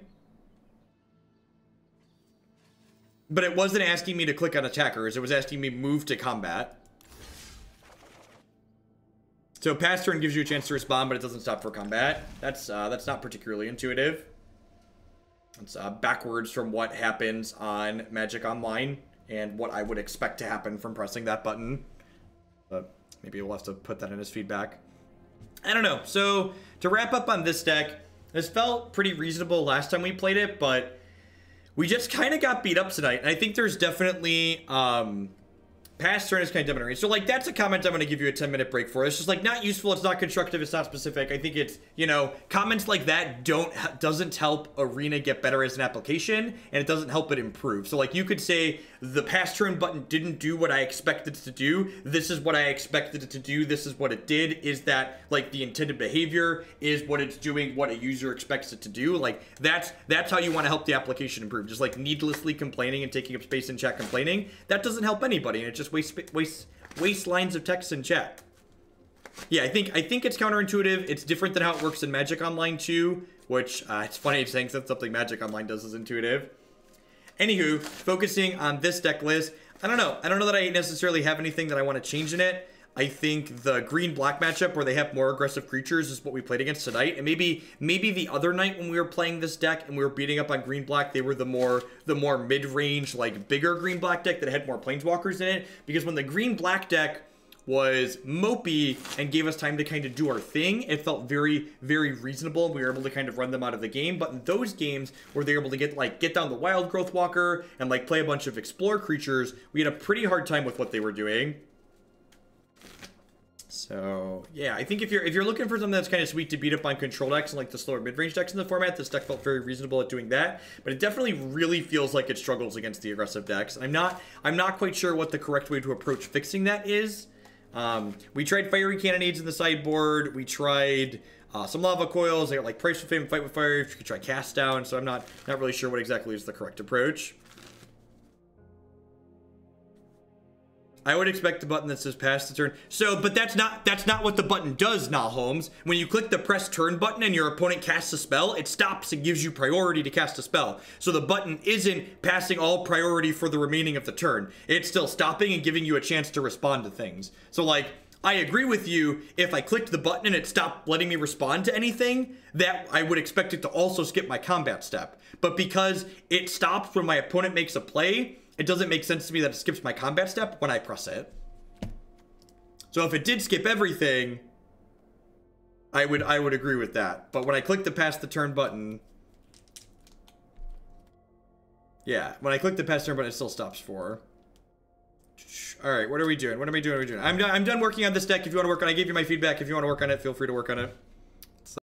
But it wasn't asking me to click on attackers. It was asking me move to combat. So past turn gives you a chance to respond, but it doesn't stop for combat. That's not particularly intuitive. It's backwards from what happens on Magic Online and what I would expect to happen from pressing that button. But maybe we'll have to put that in as feedback. I don't know. So to wrap up on this deck, this felt pretty reasonable last time we played it, but we just kind of got beat up tonight. And I think there's definitely past turn is kind of demonstrating. So, like, that's a comment I'm going to give you a 10-minute break for. It's just, like, not useful, it's not constructive, it's not specific. I think it's, you know, comments like that doesn't help Arena get better as an application, and it doesn't help it improve. So, like, you could say, the past turn button didn't do what I expected it to do. This is what I expected it to do. This is what it did. Is that, like, the intended behavior? Is what it's doing what a user expects it to do? Like, that's how you want to help the application improve. Just, like, needlessly complaining and taking up space in chat complaining. That doesn't help anybody, and it just waste lines of text in chat. Yeah, I think it's counterintuitive. It's different than how it works in Magic Online too, which it's funny saying something Magic Online does is intuitive. Anywho, focusing on this deck list, I don't know that I necessarily have anything that I want to change in it. I think the green-black matchup where they have more aggressive creatures is what we played against tonight. And maybe the other night when we were playing this deck and we were beating up on green-black, they were the more mid-range, like bigger green-black deck that had more planeswalkers in it. Because when the green-black deck was mopey and gave us time to kind of do our thing, it felt very, very reasonable. We were able to kind of run them out of the game. But in those games where they're able to get down the Wild Growth Walker and like play a bunch of explore creatures, we had a pretty hard time with what they were doing. So yeah, I think if you're looking for something that's kind of sweet to beat up on control decks and like the slower mid-range decks in the format, this deck felt very reasonable at doing that. But it definitely really feels like it struggles against the aggressive decks. I'm not quite sure what the correct way to approach fixing that is. We tried Fiery Cannonades in the sideboard. We tried some Lava Coils. I got like Price with Fame and Fight with Fire. You could try Cast Down. So I'm not really sure what exactly is the correct approach. I would expect the button that says pass the turn. So, but that's not what the button does, Nah Holmes. When you click the press turn button and your opponent casts a spell, it stops and gives you priority to cast a spell. So the button isn't passing all priority for the remaining of the turn. It's still stopping and giving you a chance to respond to things. So like, I agree with you, if I clicked the button and it stopped letting me respond to anything, that I would expect it to also skip my combat step. But because it stops when my opponent makes a play, it doesn't make sense to me that it skips my combat step when I press it. So if it did skip everything, I would agree with that. But when I click the pass the turn button, yeah, when I click the pass turn button, it still stops for. All right, what are we doing? What am I doing? I'm done working on this deck. If you want to work on it, I gave you my feedback. If you want to work on it, feel free to work on it.